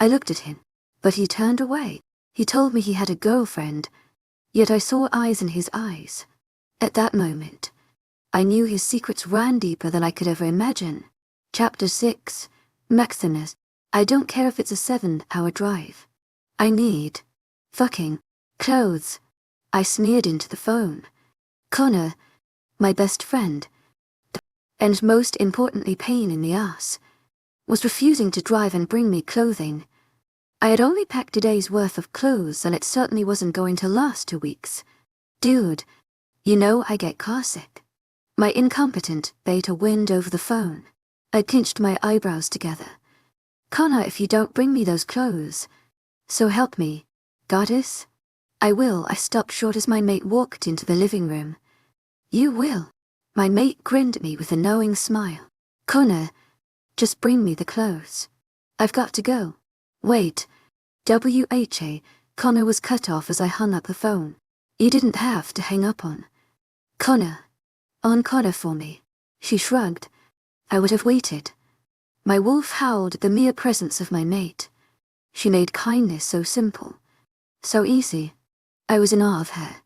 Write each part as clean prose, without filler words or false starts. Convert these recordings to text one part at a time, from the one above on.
I looked at him, but he turned away. He told me he had a girlfriend, yet I saw eyes in his eyes. At that moment, I knew his secrets ran deeper than I could ever imagine. Chapter 6, Maximus. I don't care if it's a 7-hour drive. I need fucking clothes. I sneered into the phone. Connor, my best friend, and most importantly pain in the ass, was refusing to drive and bring me clothing. I had only packed a day's worth of clothes and it certainly wasn't going to last 2 weeks. Dude, you know I get carsick. My incompetent beta whined over the phone. I pinched my eyebrows together. Connor, if you don't bring me those clothes. So help me, goddess. I will. I stopped short as my mate walked into the living room. You will. My mate grinned at me with a knowing smile. Connor, just bring me the clothes. I've got to go. Wait. WHA, Connor was cut off as I hung up the phone. You didn't have to hang up on. Connor. On Connor for me. She shrugged. I would have waited. My wolf howled at the mere presence of my mate. She made kindness so simple. So easy. I was in awe of her.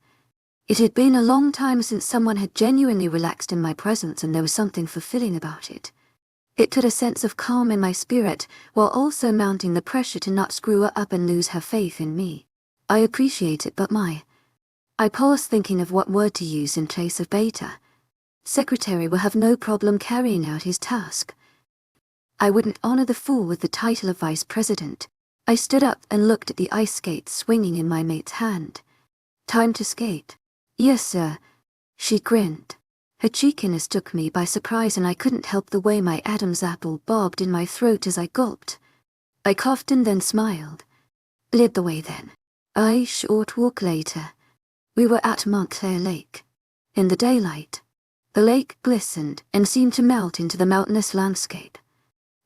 It had been a long time since someone had genuinely relaxed in my presence, and there was something fulfilling about it. It put a sense of calm in my spirit, while also mounting the pressure to not screw her up and lose her faith in me. I appreciate it, but I paused, thinking of what word to use in place of beta. Secretary will have no problem carrying out his task. I wouldn't honor the fool with the title of vice president. I stood up and looked at the ice skates swinging in my mate's hand. Time to skate. Yes, sir. She grinned. Her cheekiness took me by surprise, and I couldn't help the way my Adam's apple bobbed in my throat as I gulped. I coughed and then smiled. Led the way then. A short walk later, we were at Montclair Lake. In the daylight, the lake glistened and seemed to melt into the mountainous landscape.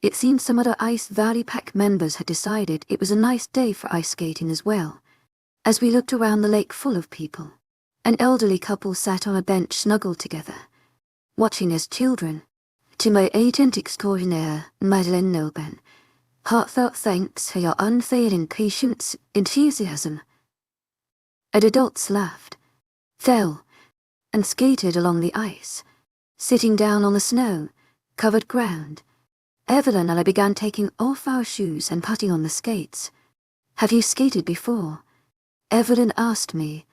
It seemed some other Ice Valley Pack members had decided it was a nice day for ice skating as well. As we looked around the lake full of people, an elderly couple sat on a bench snuggled together, watching as children. To my agent extraordinaire, Madeleine Nilben, heartfelt thanks for your unfailing patience, enthusiasm. And adults laughed, fell, and skated along the ice, sitting down on the snow-covered ground. Evelyn and I began taking off our shoes and putting on the skates. Have you skated before? Evelyn asked me,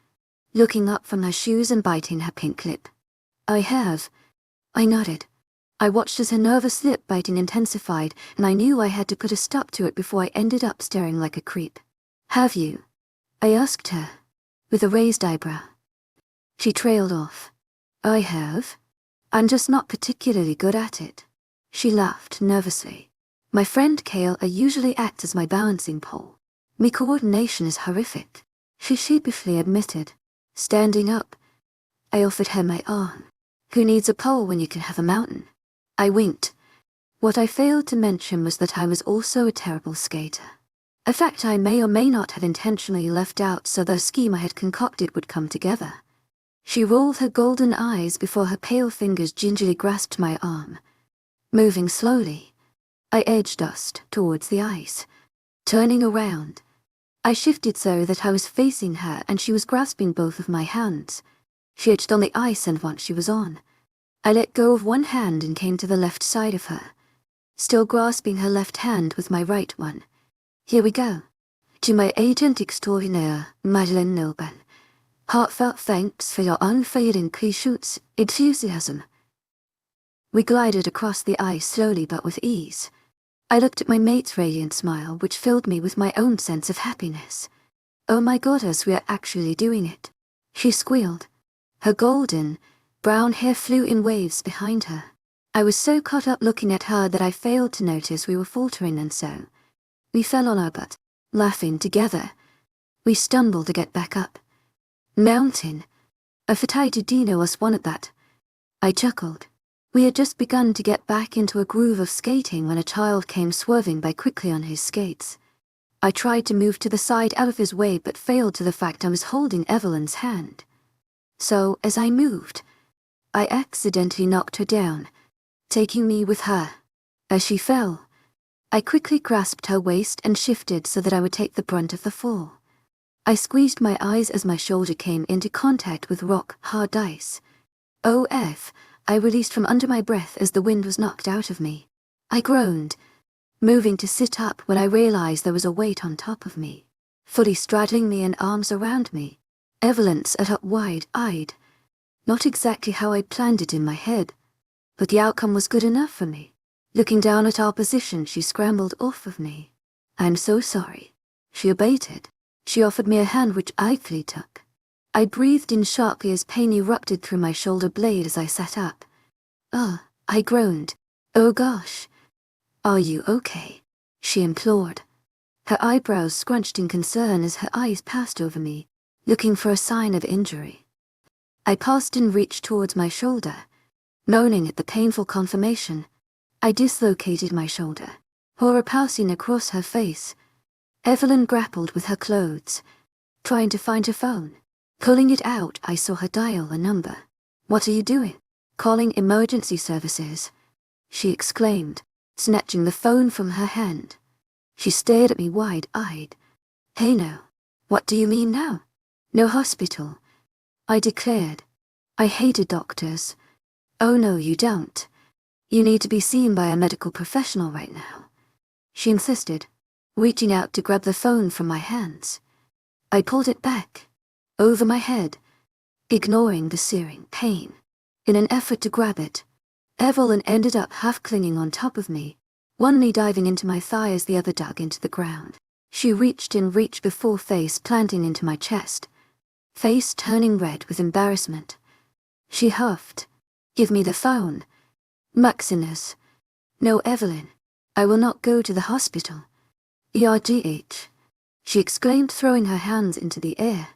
looking up from her shoes and biting her pink lip. I have. I nodded. I watched as her nervous lip biting intensified, and I knew I had to put a stop to it before I ended up staring like a creep. Have you? I asked her, with a raised eyebrow. She trailed off. I have. I'm just not particularly good at it. She laughed nervously. My friend Kale usually acts as my balancing pole. My coordination is horrific, she sheepishly admitted. Standing up, I offered her my arm. Who needs a pole when you can have a mountain? I winked. What I failed to mention was that I was also a terrible skater. A fact I may or may not have intentionally left out so the scheme I had concocted would come together. She rolled her golden eyes before her pale fingers gingerly grasped my arm. Moving slowly, I edged us towards the ice. Turning around, I shifted so that I was facing her and she was grasping both of my hands. She edged on the ice, and once she was on, I let go of one hand and came to the left side of her, still grasping her left hand with my right one. Here we go. To my agent extraordinaire, Madeleine Nilben, heartfelt thanks for your unfailing patience, enthusiasm. We glided across the ice slowly but with ease. I looked at my mate's radiant smile, which filled me with my own sense of happiness. Oh my goddess, we are actually doing it. She squealed. Her golden, brown hair flew in waves behind her. I was so caught up looking at her that I failed to notice we were faltering, and so we fell on our butt, laughing together. We stumbled to get back up. Mountain. A fatite Dino us one at that. I chuckled. We had just begun to get back into a groove of skating when a child came swerving by quickly on his skates. I tried to move to the side out of his way but failed to the fact I was holding Evelyn's hand. So, as I moved, I accidentally knocked her down, taking me with her. As she fell, I quickly grasped her waist and shifted so that I would take the brunt of the fall. I squeezed my eyes as my shoulder came into contact with rock-hard ice. "OF," I released from under my breath as the wind was knocked out of me. I groaned, moving to sit up when I realized there was a weight on top of me, fully straddling me and arms around me. Evelyn sat up wide-eyed. Not exactly how I planned it in my head, but the outcome was good enough for me. Looking down at our position, she scrambled off of me. "I'm so sorry." She abated. She offered me a hand which I quickly took. I breathed in sharply as pain erupted through my shoulder blade as I sat up. "Ugh," I groaned. "Oh gosh." "Are you okay?" she implored. Her eyebrows scrunched in concern as her eyes passed over me, looking for a sign of injury. I paused and reached towards my shoulder, moaning at the painful confirmation. I dislocated my shoulder, horror passing across her face. Evelyn grappled with her clothes, trying to find her phone. Pulling it out, I saw her dial a number. "What are you doing?" "Calling emergency services," she exclaimed, snatching the phone from her hand. She stared at me wide-eyed. "Hey now, what do you mean now?" "No hospital," I declared. "I hated doctors." "Oh no, you don't. You need to be seen by a medical professional right now," she insisted, reaching out to grab the phone from my hands. I pulled it back, over my head, ignoring the searing pain. In an effort to grab it, Evelyn ended up half clinging on top of me, one knee diving into my thigh as the other dug into the ground. She reached before face planting into my chest, face turning red with embarrassment. She huffed, "Give me the phone." "Maximus." "No, Evelyn. I will not go to the hospital." "ERGH," she exclaimed, throwing her hands into the air.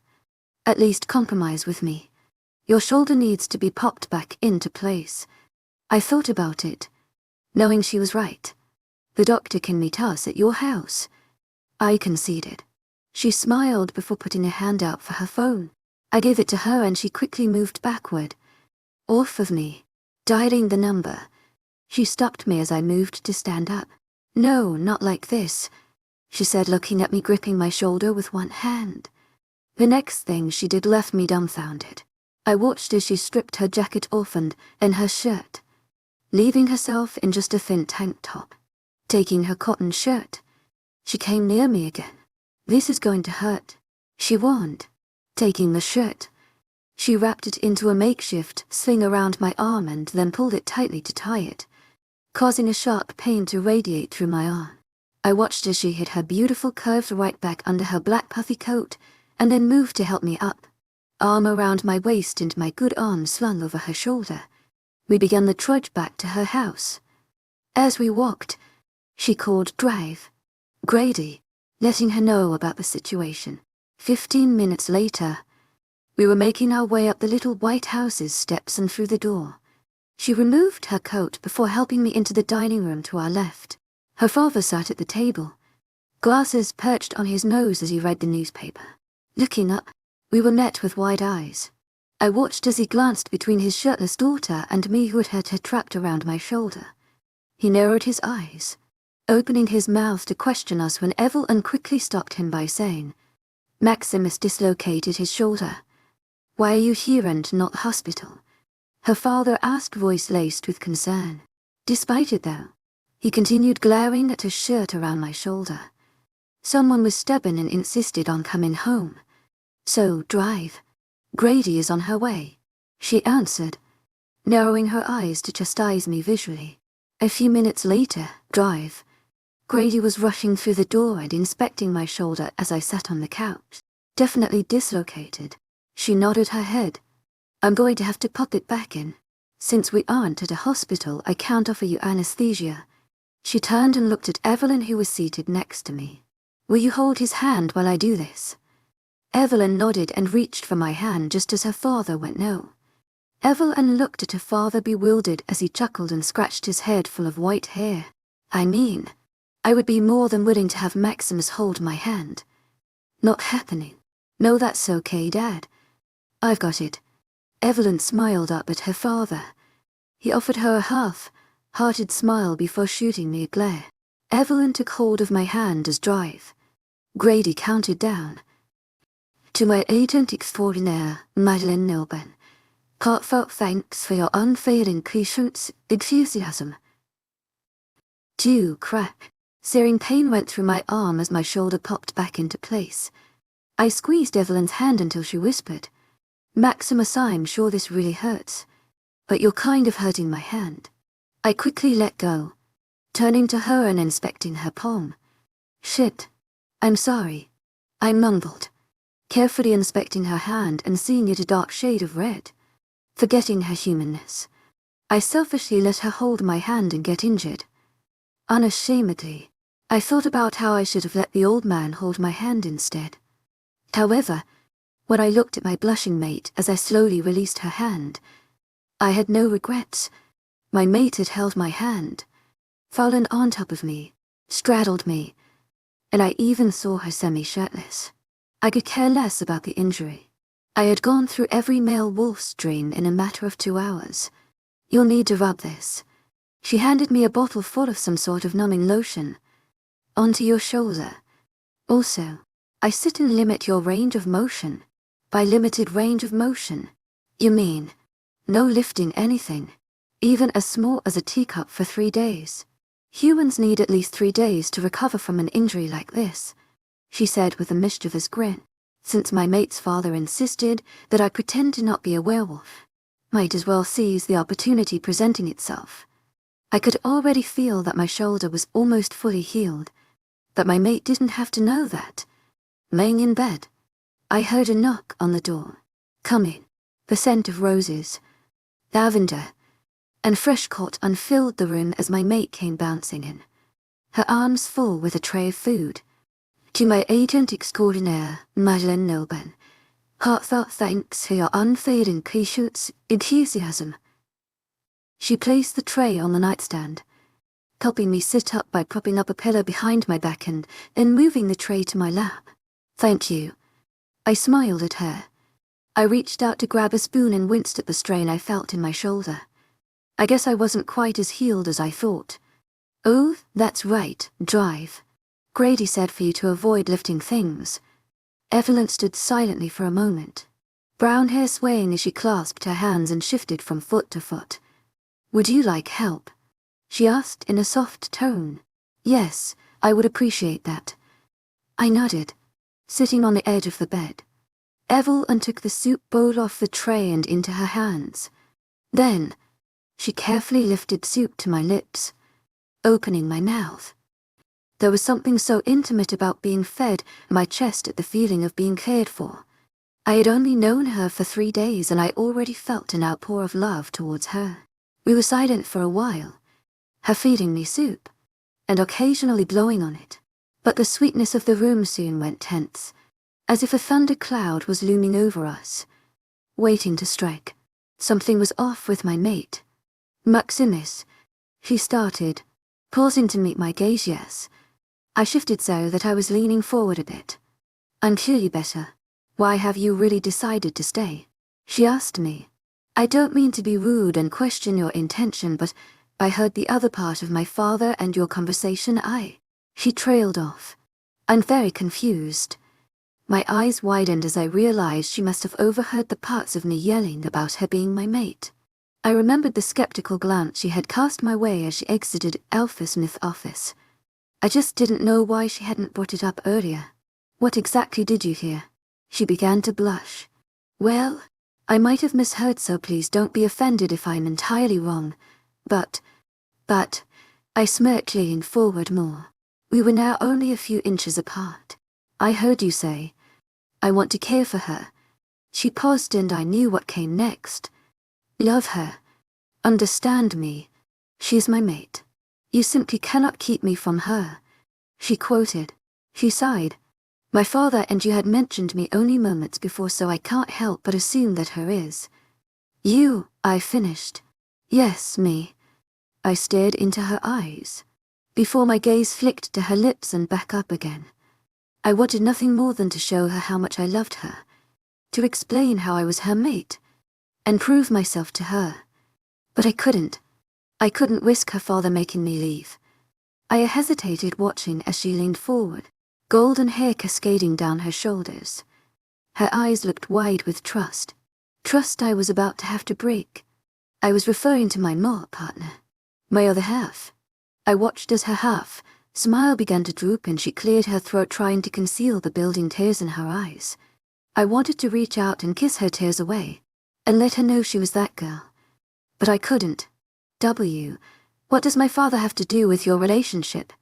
"At least compromise with me. Your shoulder needs to be popped back into place." I thought about it, knowing she was right. "The doctor can meet us at your house," I conceded. She smiled before putting a hand out for her phone. I gave it to her and she quickly moved backward, off of me, dialing the number. She stopped me as I moved to stand up. "No, not like this," she said, looking at me, gripping my shoulder with one hand. The next thing she did left me dumbfounded. I watched as she stripped her jacket off and her shirt, leaving herself in just a thin tank top. Taking her cotton shirt, she came near me again. "This is going to hurt," she warned. Taking the shirt, she wrapped it into a makeshift sling around my arm and then pulled it tightly to tie it, causing a sharp pain to radiate through my arm. I watched as she hid her beautiful curves right back under her black puffy coat and then moved to help me up, arm around my waist and my good arm slung over her shoulder. We began the trudge back to her house. As we walked, she called Drive, Grady, letting her know about the situation. 15 minutes later, we were making our way up the little white house's steps and through the door. She removed her coat before helping me into the dining room to our left. Her father sat at the table, glasses perched on his nose as he read the newspaper. Looking up, we were met with wide eyes. I watched as he glanced between his shirtless daughter and me, who had her trapped around my shoulder. He narrowed his eyes, opening his mouth to question us when Evelyn quickly stopped him by saying, "Maximus dislocated his shoulder. Why are you here and not hospital?" her father asked, voice laced with concern. Despite it though, he continued glaring at his shirt around my shoulder. "Someone was stubborn and insisted on coming home. So, Drive, Grady is on her way," she answered, narrowing her eyes to chastise me visually. A few minutes later, Drive, Grady was rushing through the door and inspecting my shoulder as I sat on the couch. "Definitely dislocated." She nodded her head. "I'm going to have to pop it back in. Since we aren't at a hospital, I can't offer you anesthesia." She turned and looked at Evelyn, who was seated next to me. "Will you hold his hand while I do this?" Evelyn nodded and reached for my hand just as her father went no. Evelyn looked at her father, bewildered, as he chuckled and scratched his head full of white hair. "I mean, I would be more than willing to have Maximus hold my hand." "Not happening." "No, that's okay, Dad. I've got it." Evelyn smiled up at her father. He offered her a half-hearted smile before shooting me a glare. Evelyn took hold of my hand as drive. Grady counted down. To my agent extraordinaire, Madeleine Nilben. Heartfelt thanks for your unfailing patience, enthusiasm. Dew crack. Searing pain went through my arm as my shoulder popped back into place. I squeezed Evelyn's hand until she whispered, Maximus, I'm sure this really hurts, but you're kind of hurting my hand. I quickly let go, turning to her and inspecting her palm. Shit. I'm sorry. I mumbled, carefully inspecting her hand and seeing it a dark shade of red. Forgetting her humanness, I selfishly let her hold my hand and get injured. Unashamedly, I thought about how I should have let the old man hold my hand instead. However, when I looked at my blushing mate as I slowly released her hand, I had no regrets. My mate had held my hand, fallen on top of me, straddled me, and I even saw her semi-shirtless. I could care less about the injury. I had gone through every male wolf's drain in a matter of 2 hours. You'll need to rub this. She handed me a bottle full of some sort of numbing lotion. Onto your shoulder. Also, I sit and limit your range of motion. By limited range of motion, you mean no lifting anything, even as small as a teacup for 3 days. Humans need at least 3 days to recover from an injury like this, she said with a mischievous grin, since my mate's father insisted that I pretend to not be a werewolf. Might as well seize the opportunity presenting itself. I could already feel that my shoulder was almost fully healed, but my mate didn't have to know that. Laying in bed, I heard a knock on the door. Come in. The scent of roses, lavender, and fresh cotton filled the room as my mate came bouncing in, her arms full with a tray of food. To my agent extraordinaire, Madeleine Nilben, heartfelt thanks for your unfailing patience, enthusiasm. She placed the tray on the nightstand, helping me sit up by propping up a pillow behind my back and then moving the tray to my lap. Thank you. I smiled at her. I reached out to grab a spoon and winced at the strain I felt in my shoulder. I guess I wasn't quite as healed as I thought. Oh, that's right, drive. Grady said for you to avoid lifting things. Evelyn stood silently for a moment, brown hair swaying as she clasped her hands and shifted from foot to foot. Would you like help? She asked in a soft tone. Yes, I would appreciate that. I nodded, sitting on the edge of the bed. Evelyn took the soup bowl off the tray and into her hands. Then, she carefully lifted soup to my lips, opening my mouth. There was something so intimate about being fed my chest at the feeling of being cared for. I had only known her for 3 days and I already felt an outpour of love towards her. We were silent for a while, her feeding me soup, and occasionally blowing on it. But the sweetness of the room soon went tense, as if a thunder cloud was looming over us, waiting to strike. Something was off with my mate. Maximus, she started, pausing to meet my gaze. Yes. I shifted so that I was leaning forward a bit. I'm clearly better. Why have you really decided to stay? She asked me. I don't mean to be rude and question your intention, but I heard the other part of my father and your conversation. She trailed off. I'm very confused. My eyes widened as I realized she must have overheard the parts of me yelling about her being my mate. I remembered the skeptical glance she had cast my way as she exited Alpha Smith's office. I just didn't know why she hadn't brought it up earlier. What exactly did you hear? She began to blush. Well, I might have misheard, so please don't be offended if I'm entirely wrong. But, I smirked, leaning forward more. We were now only a few inches apart. I heard you say, I want to care for her. She paused and I knew what came next. Love her. Understand me. She's my mate. You simply cannot keep me from her. She quoted. She sighed. My father and you had mentioned me only moments before, so I can't help but assume that her is. You, I finished. Yes, me. I stared into her eyes, before my gaze flicked to her lips and back up again. I wanted nothing more than to show her how much I loved her, to explain how I was her mate, and prove myself to her. But I couldn't. I couldn't risk her father making me leave. I hesitated, watching as she leaned forward, golden hair cascading down her shoulders. Her eyes looked wide with trust. Trust I was about to have to break. I was referring to my partner. My other half. I watched as her smile began to droop and she cleared her throat, trying to conceal the building tears in her eyes. I wanted to reach out and kiss her tears away, and let her know she was that girl. But I couldn't. What does my father have to do with your relationship?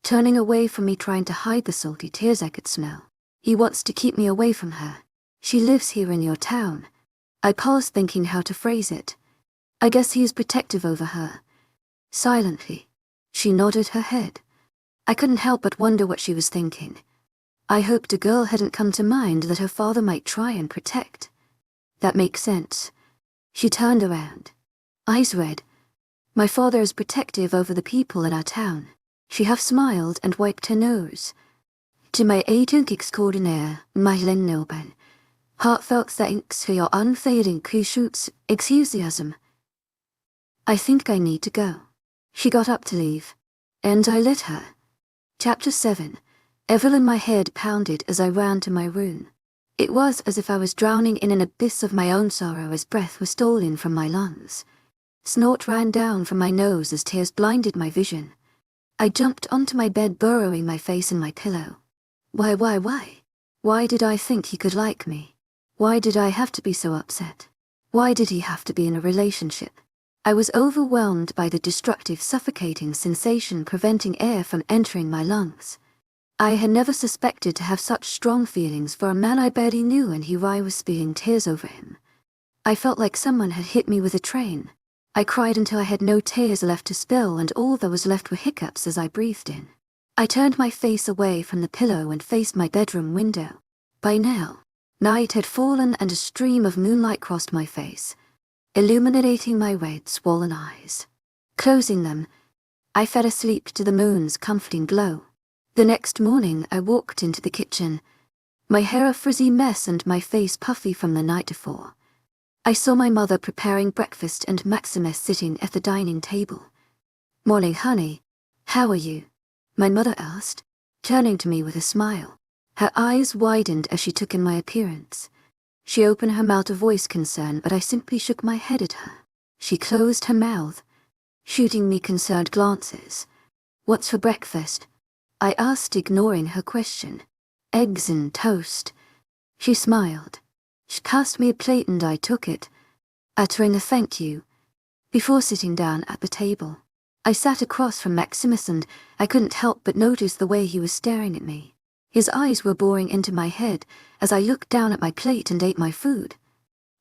Turning away from me, trying to hide the salty tears I could smell. He wants to keep me away from her. She lives here in your town. I paused, thinking how to phrase it. I guess he is protective over her. Silently, she nodded her head. I couldn't help but wonder what she was thinking. I hoped a girl hadn't come to mind that her father might try and protect. That makes sense. She turned around, eyes red. My father is protective over the people in our town. She half smiled and wiped her nose. To my agent extraordinaire, Mylène Nilben, heartfelt thanks for your unfailing enthusiasm. I think I need to go. She got up to leave, and I let her. Chapter 7. Evelyn. My head pounded as I ran to my room. It was as if I was drowning in an abyss of my own sorrow as breath was stolen from my lungs. Snot ran down from my nose as tears blinded my vision. I jumped onto my bed, burrowing my face in my pillow. Why? Why did I think he could like me? Why did I have to be so upset? Why did he have to be in a relationship? I was overwhelmed by the destructive, suffocating sensation preventing air from entering my lungs. I had never suspected to have such strong feelings for a man I barely knew, and here I was spilling tears over him. I felt like someone had hit me with a train. I cried until I had no tears left to spill, and all that was left were hiccups as I breathed in. I turned my face away from the pillow and faced my bedroom window. By now, night had fallen and a stream of moonlight crossed my face, illuminating my red, swollen eyes. Closing them, I fell asleep to the moon's comforting glow. The next morning, I walked into the kitchen, my hair a frizzy mess and my face puffy from the night before. I saw my mother preparing breakfast and Maximus sitting at the dining table. "Morning, honey. How are you?" my mother asked, turning to me with a smile. Her eyes widened as she took in my appearance. She opened her mouth to voice concern, but I simply shook my head at her. She closed her mouth, shooting me concerned glances. "What's for breakfast?" I asked, ignoring her question. "Eggs and toast." She smiled. She passed me a plate and I took it, uttering a thank you, before sitting down at the table. I sat across from Maximus and I couldn't help but notice the way he was staring at me. His eyes were boring into my head as I looked down at my plate and ate my food.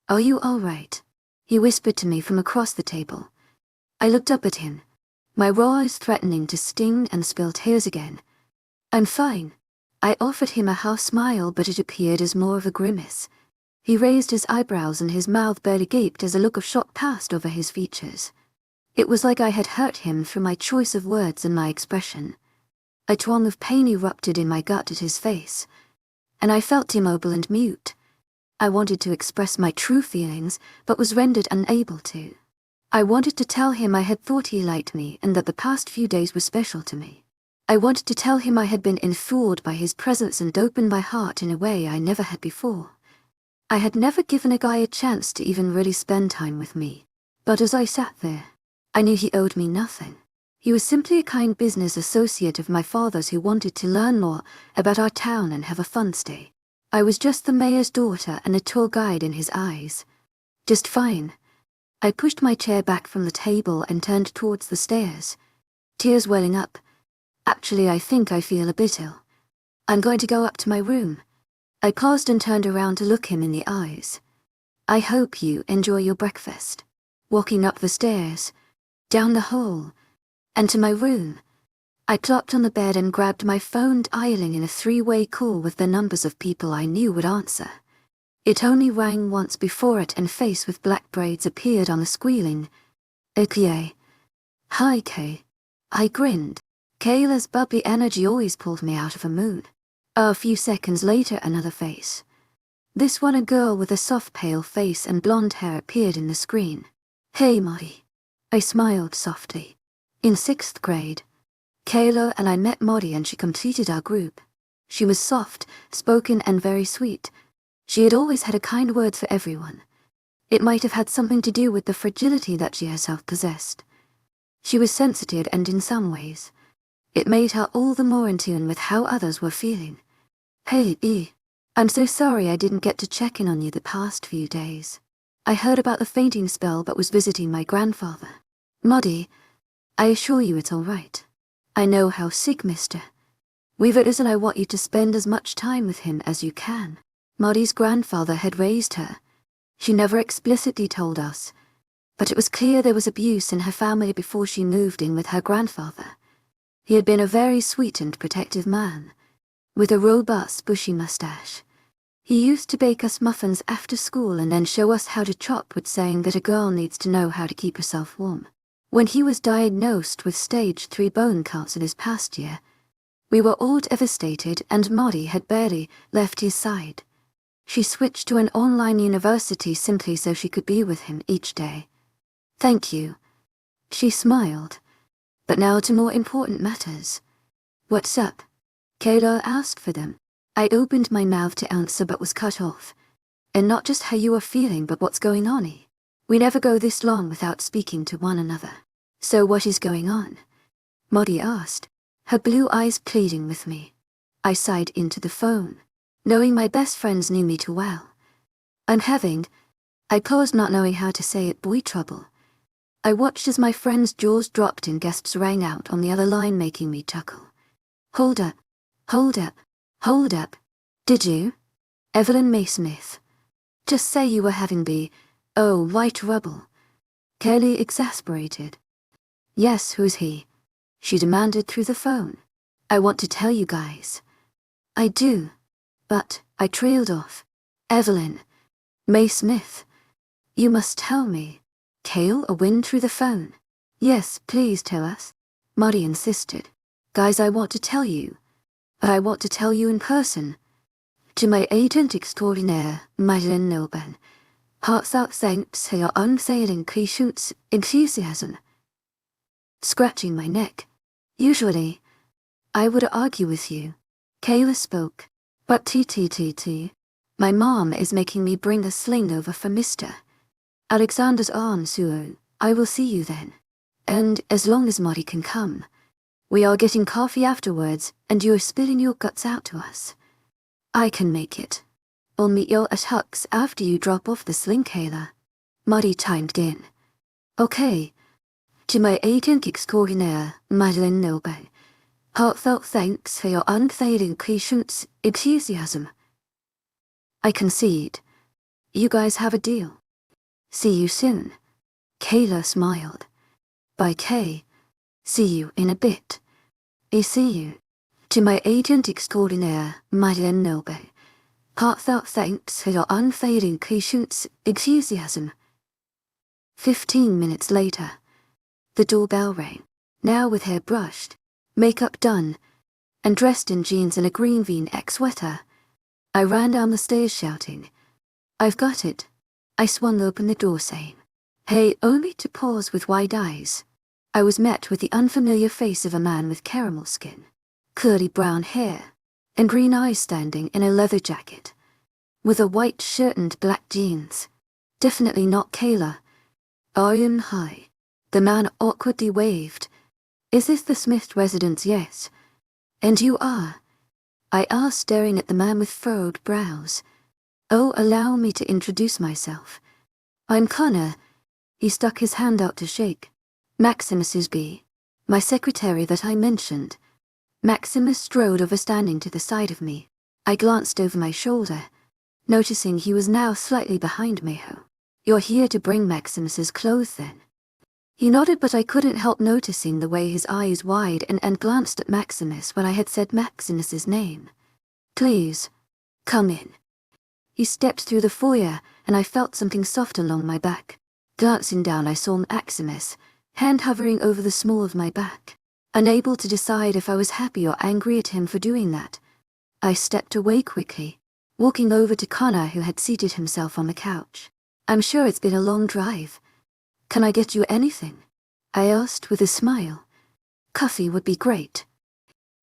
"Are you all right?" he whispered to me from across the table. I looked up at him, my raw eyes threatening to sting and spill tears again. "I'm fine." I offered him a half smile, but it appeared as more of a grimace. He raised his eyebrows and his mouth barely gaped as a look of shock passed over his features. It was like I had hurt him through my choice of words and my expression. A twang of pain erupted in my gut at his face, and I felt immobile and mute. I wanted to express my true feelings, but was rendered unable to. I wanted to tell him I had thought he liked me and that the past few days were special to me. I wanted to tell him I had been enthralled by his presence and opened my heart in a way I never had before. I had never given a guy a chance to even really spend time with me, but as I sat there, I knew he owed me nothing. He was simply a kind business associate of my father's who wanted to learn more about our town and have a fun stay. I was just the mayor's daughter and a tour guide in his eyes. Just fine. I pushed my chair back from the table and turned towards the stairs, tears welling up. "Actually, I think I feel a bit ill. I'm going to go up to my room." I paused and turned around to look him in the eyes. "I hope you enjoy your breakfast." Walking up the stairs, down the hall, and to my room, I plopped on the bed and grabbed my phone, dialing in a three-way call with the numbers of people I knew would answer. It only rang once before it and face with black braids appeared on the squealing. "Okay. Hi, Kay." I grinned. Kayla's bubbly energy always pulled me out of a mood. A few seconds later, another face. This one a girl with a soft pale face and blonde hair appeared in the screen. "Hey, Molly." I smiled softly. "In 6th grade. Kayla and I met Maudie and she completed our group. She was soft, spoken and very sweet. She had always had a kind word for everyone. It might have had something to do with the fragility that she herself possessed. She was sensitive and in some ways, it made her all the more in tune with how others were feeling. Hey, I'm so sorry I didn't get to check in on you the past few days. I heard about the fainting spell but was visiting my grandfather. Maudie, I assure you it's all right. I know how sick Mr. Weaver is and I want you to spend as much time with him as you can. Maudie's grandfather had raised her. She never explicitly told us, but it was clear there was abuse in her family before she moved in with her grandfather. He had been a very sweet and protective man, with a robust bushy mustache. He used to bake us muffins after school and then show us how to chop wood, saying that a girl needs to know how to keep herself warm. When he was diagnosed with stage 3 bone cancer this past year, we were all devastated and Maudie had barely left his side. She switched to an online university simply so she could be with him each day. Thank you. She smiled. But now to more important matters. What's up? Kayla asked for them. I opened my mouth to answer but was cut off. And not just how you are feeling but what's going on. We never go this long without speaking to one another. So what is going on? Maudie asked, her blue eyes pleading with me. I sighed into the phone, knowing my best friends knew me too well. I'm having, I paused not knowing how to say it, boy trouble. I watched as my friend's jaws dropped and guests rang out on the other line making me chuckle. Hold up, hold up, hold up. Did you? Evelyn May Smith. Just say you were having white trouble. Kelly exasperated. Yes, who's he? She demanded through the phone. I want to tell you guys. I do. But I trailed off. Evelyn May Smith. You must tell me. Kale, a wind through the phone. Yes, please tell us. Maudie insisted. Guys, I want to tell you. But I want to tell you in person. To my agent extraordinaire, Madeleine Nilben. Heartfelt thanks for your unfailing patience, enthusiasm. Scratching my neck. Usually, I would argue with you. Kayla spoke. But my mom is making me bring the sling over for Mr. Alexander's arm, so I will see you then. And as long as Maudie can come. We are getting coffee afterwards, and you are spilling your guts out to us. I can make it. I'll meet you at Huck's after you drop off the sling, Kayla. Maudie chimed in. Okay. To my agent extraordinaire, Madeleine Nilben. Heartfelt thanks for your unfailing patience, enthusiasm. I concede. You guys have a deal. See you soon. Kayla smiled. Bye, Kay. See you in a bit. I see you. To my agent extraordinaire, Madeleine Nilben. Heartfelt thanks for your unfailing patience, enthusiasm. 15 minutes later, the doorbell rang. Now with hair brushed, makeup done, and dressed in jeans and a green V-neck sweater, I ran down the stairs shouting, I've got it. I swung open the door saying, hey, only to pause with wide eyes. I was met with the unfamiliar face of a man with caramel skin, curly brown hair, and green eyes standing in a leather jacket, with a white shirt and black jeans. Definitely not Kayla. Iron high. The man awkwardly waved. Is this the Smith residence? Yes. And you are? I asked, staring at the man with furrowed brows. Oh, allow me to introduce myself. I'm Connor. He stuck his hand out to shake. Maximus is my secretary that I mentioned. Maximus strode over, standing to the side of me. I glanced over my shoulder, noticing he was now slightly behind me. You're here to bring Maximus's clothes then? He nodded, but I couldn't help noticing the way his eyes widened and glanced at Maximus when I had said Maximus's name. Please, come in. He stepped through the foyer, and I felt something soft along my back. Glancing down, I saw Maximus, hand hovering over the small of my back. Unable to decide if I was happy or angry at him for doing that, I stepped away quickly, walking over to Connor, who had seated himself on the couch. I'm sure it's been a long drive. Can I get you anything? I asked with a smile. Coffee would be great.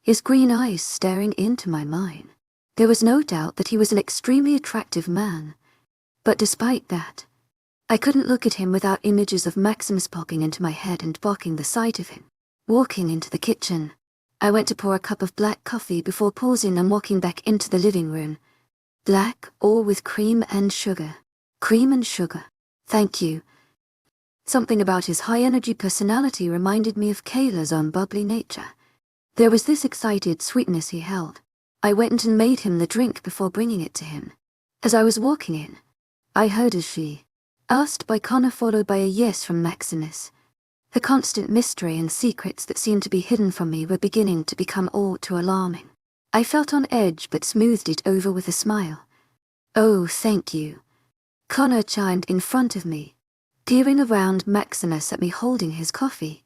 His green eyes staring into my mine. There was no doubt that he was an extremely attractive man. But despite that, I couldn't look at him without images of Maximus popping into my head and blocking the sight of him. Walking into the kitchen, I went to pour a cup of black coffee before pausing and walking back into the living room. Black, all with cream and sugar. Cream and sugar. Thank you. Something about his high-energy personality reminded me of Kayla's own bubbly nature. There was this excited sweetness he held. I went and made him the drink before bringing it to him. As I was walking in, I heard a she, asked by Connor, followed by a yes from Maximus. The constant mystery and secrets that seemed to be hidden from me were beginning to become all too alarming. I felt on edge but smoothed it over with a smile. Oh, thank you. Connor chimed in front of me, peering around Maximus at me holding his coffee.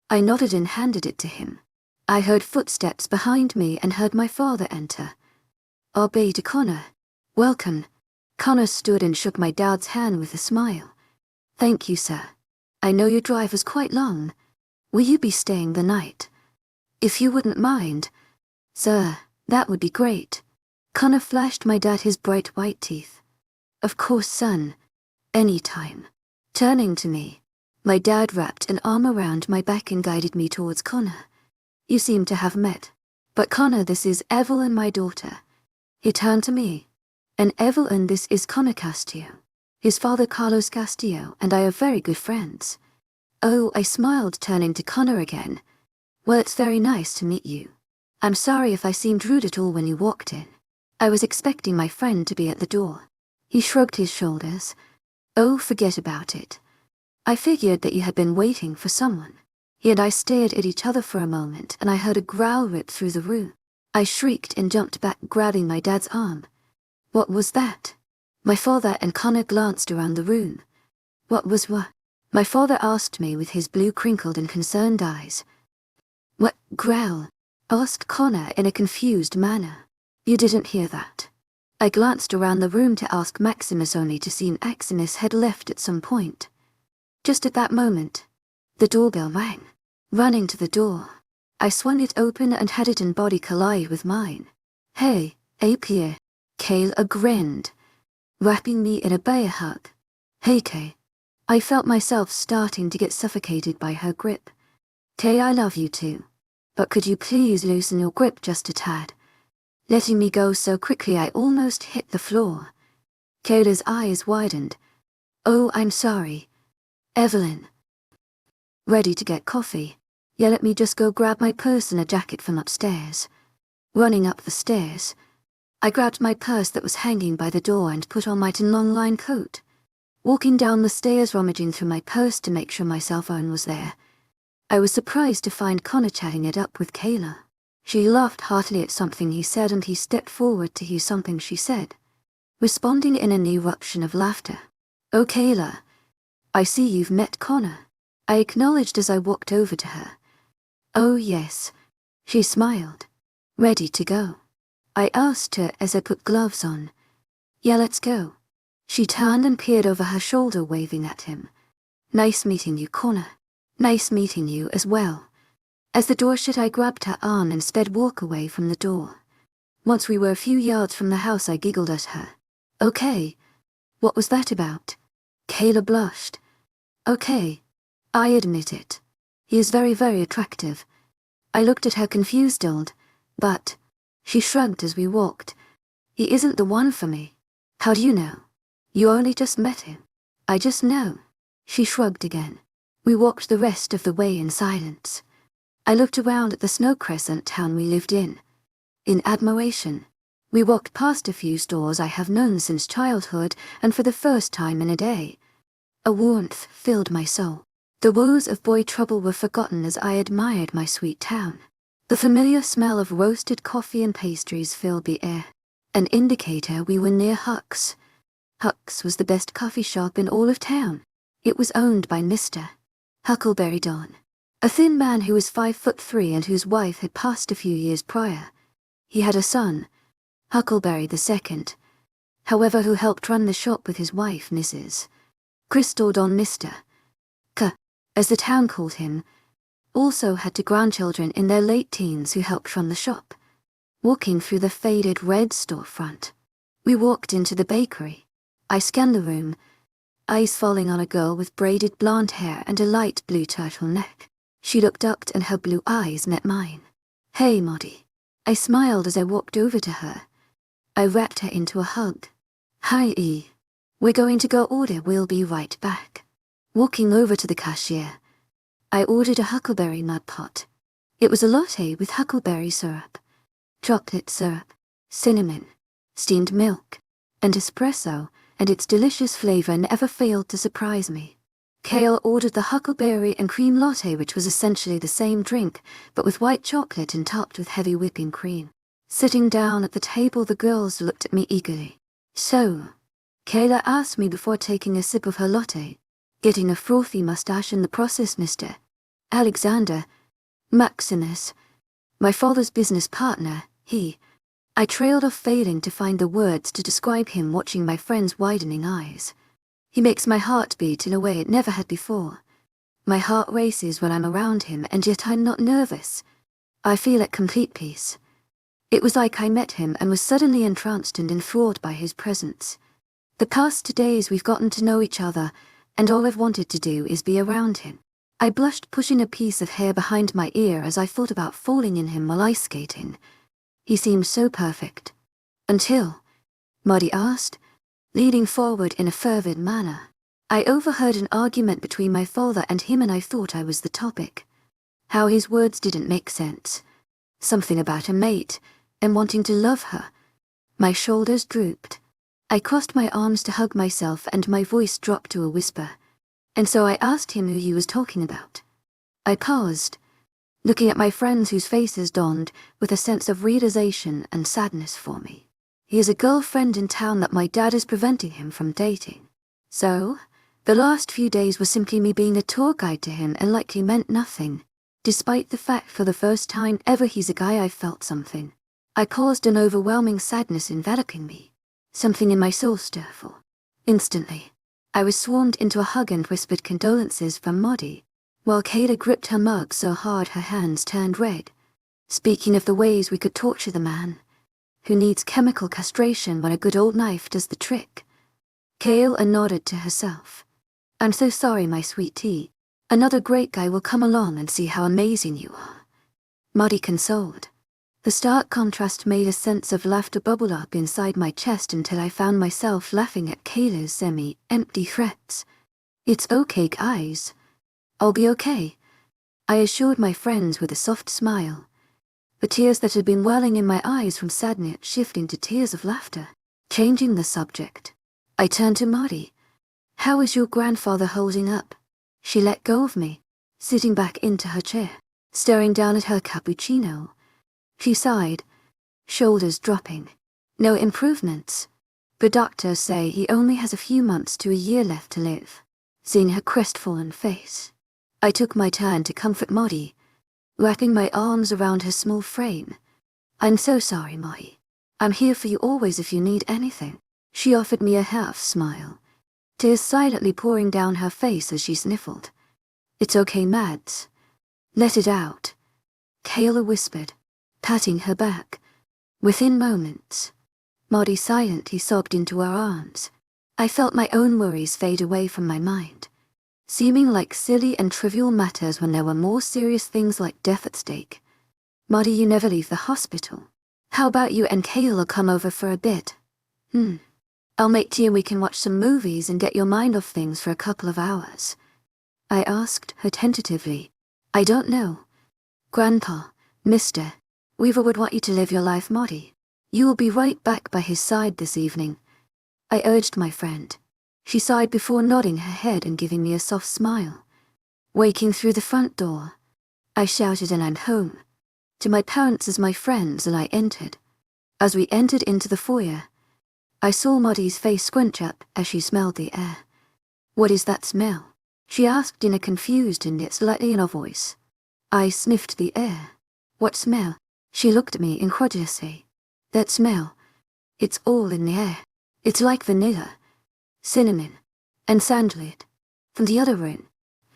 I nodded and handed it to him. I heard footsteps behind me and heard my father enter. Obeyed to Connor. Welcome. Connor stood and shook my dad's hand with a smile. Thank you, sir. I know your drive was quite long. Will you be staying the night? If you wouldn't mind. Sir, that would be great. Connor flashed my dad his bright white teeth. Of course, son. Any time. Turning to me, my dad wrapped an arm around my back and guided me towards Connor. You seem to have met. But Connor, this is Evelyn, my daughter. He turned to me. And Evelyn, this is Connor Castillo. His father Carlos Castillo and I are very good friends. Oh, I smiled, turning to Connor again. Well, it's very nice to meet you. I'm sorry if I seemed rude at all when you walked in. I was expecting my friend to be at the door. He shrugged his shoulders. Oh, forget about it. I figured that you had been waiting for someone. He and I stared at each other for a moment, and I heard a growl rip through the room. I shrieked and jumped back, grabbing my dad's arm. What was that? My father and Connor glanced around the room. What was what? My father asked me with his blue, crinkled and concerned eyes. What growl? Asked Connor in a confused manner. You didn't hear that. I glanced around the room to ask Maximus, only to see Maximus had left at some point. Just at that moment, the doorbell rang. Running to the door, I swung it open and had it and body collide with mine. Hey, Pierre. Kayla grinned, wrapping me in a bear hug. Hey, Kay. I felt myself starting to get suffocated by her grip. Kay, I love you too. But could you please loosen your grip just a tad? Letting me go so quickly I almost hit the floor. Kayla's eyes widened. Oh, I'm sorry. Evelyn. Ready to get coffee? Yeah, let me just go grab my purse and a jacket from upstairs. Running up the stairs, I grabbed my purse that was hanging by the door and put on my long-line coat. Walking down the stairs, rummaging through my purse to make sure my cell phone was there, I was surprised to find Connor chatting it up with Kayla. She laughed heartily at something he said, and he stepped forward to hear something she said, responding in an eruption of laughter. Oh, Kayla, I see you've met Connor. I acknowledged as I walked over to her. Oh, yes. She smiled. Ready to go? I asked her as I put gloves on. Yeah, let's go. She turned and peered over her shoulder, waving at him. Nice meeting you, Connor. Nice meeting you as well. As the door shut, I grabbed her arm and sped walk away from the door. Once we were a few yards from the house, I giggled at her. Okay. What was that about? Kayla blushed. Okay. I admit it. He is very, very attractive. I looked at her confused, but... She shrugged as we walked. He isn't the one for me. How do you know? You only just met him. I just know. She shrugged again. We walked the rest of the way in silence. I looked around at the snow crescent town we lived in admiration. We walked past a few stores I have known since childhood, and for the first time in a day, a warmth filled my soul. The woes of boy trouble were forgotten as I admired my sweet town. The familiar smell of roasted coffee and pastries filled the air, an indicator we were near Huck's. Huck's was the best coffee shop in all of town. It was owned by Mr. Huckleberry Don, a thin man who was 5'3" and whose wife had passed a few years prior. He had a son, Huckleberry II, however, who helped run the shop with his wife, Mrs. Crystal Don, Mr. K, as the town called him. also had two grandchildren in their late teens who helped run the shop. Walking through the faded red storefront, we walked into the bakery. I scanned the room, eyes falling on a girl with braided blonde hair and a light blue turtleneck. She looked up and her blue eyes met mine. "Hey, Maudie." I smiled as I walked over to her. I wrapped her into a hug. "Hi, E. We're going to go order, we'll be right back." Walking over to the cashier, I ordered a huckleberry mud pot. It was a latte with huckleberry syrup, chocolate syrup, cinnamon, steamed milk, and espresso, and its delicious flavor never failed to surprise me. Kale ordered the huckleberry and cream latte, which was essentially the same drink, but with white chocolate and topped with heavy whipping cream. Sitting down at the table, the girls looked at me eagerly. "So," Kayla asked me before taking a sip of her latte, "getting a frothy mustache in the process, Mr. Alexander?" "Maximus, my father's business partner, I trailed off, failing to find the words to describe him, watching my friend's widening eyes. "He makes my heart beat in a way it never had before. My heart races when I'm around him, and yet I'm not nervous. I feel at complete peace. It was like I met him and was suddenly entranced and enthralled by his presence. The past 2 days we've gotten to know each other, and all I've wanted to do is be around him." I blushed, pushing a piece of hair behind my ear as I thought about falling in him while ice skating. He seemed so perfect. "Until," Maudie asked, leaning forward in a fervid manner. I overheard an argument between my father and him, and I thought I was the topic. How his words didn't make sense. Something about a mate, and wanting to love her. My shoulders drooped. I crossed my arms to hug myself, and my voice dropped to a whisper. "And so I asked him who he was talking about." I paused, looking at my friends whose faces dawned with a sense of realization and sadness for me. "He has a girlfriend in town that my dad is preventing him from dating. So, the last few days were simply me being a tour guide to him, and likely meant nothing, despite the fact for the first time ever he's a guy I felt something." I paused, an overwhelming sadness enveloping me, something in my soul stirful. Instantly, I was swarmed into a hug and whispered condolences from Maudie, while Kayla gripped her mug so hard her hands turned red, speaking of the ways we could torture the man, who needs chemical castration when a good old knife does the trick. Kayla nodded to herself. "I'm so sorry, my sweet tea. Another great guy will come along and see how amazing you are," Maudie consoled. The stark contrast made a sense of laughter bubble up inside my chest until I found myself laughing at Kayla's semi-empty threats. "It's okay, guys. I'll be okay," I assured my friends with a soft smile, the tears that had been welling in my eyes from sadness shifting to tears of laughter. Changing the subject, I turned to Maudie. "How is your grandfather holding up?" She let go of me, sitting back into her chair, staring down at her cappuccino. She sighed, shoulders dropping. "No improvements. The doctors say he only has a few months to a year left to live." Seeing her crestfallen face, I took my turn to comfort Maudie, wrapping my arms around her small frame. "I'm so sorry, Maudie. I'm here for you always if you need anything." She offered me a half smile, tears silently pouring down her face as she sniffled. "It's okay, Mads. Let it out," Kayla whispered, patting her back. Within moments, Maudie silently sobbed into her arms. I felt my own worries fade away from my mind, seeming like silly and trivial matters when there were more serious things like death at stake. "Maudie, you never leave the hospital. How about you and Kayla come over for a bit? I'll make tea and we can watch some movies and get your mind off things for a couple of hours." I asked her tentatively. "I don't know. Grandpa, Mr. Weaver would want you to live your life, Maudie. You will be right back by his side this evening," I urged my friend. She sighed before nodding her head and giving me a soft smile. Waking through the front door, I shouted, "And I'm home," to my parents as my friends, and I entered. As we entered into the foyer, I saw Maudie's face squinch up as she smelled the air. "What is that smell?" she asked in a confused and yet slightly inner voice. I sniffed the air. "What smell?" She looked at me incredulously. "That smell. It's all in the air. It's like vanilla, cinnamon, and sandalwood." From the other room,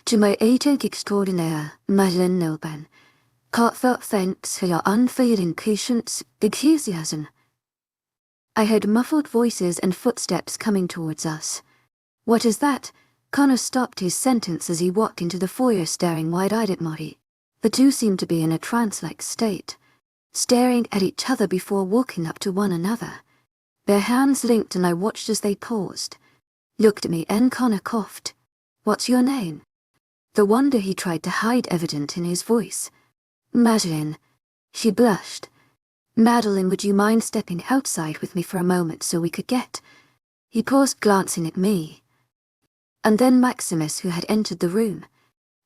To my agent extraordinaire, Madeleine Nilban, heartfelt thanks for your unfailing patience, enthusiasm. I heard muffled voices and footsteps coming towards us. What is that? Connor stopped his sentence as he walked into the foyer, staring wide-eyed at Marty. The two seemed to be in a trance-like state, staring at each other before walking up to one another. Their hands linked, and I watched as they paused, looked at me, and Connor coughed. "What's your name?" The wonder he tried to hide evident in his voice. "Madeleine." She blushed. "Madeleine, would you mind stepping outside with me for a moment so we could get—" He paused, glancing at me. And then Maximus, who had entered the room.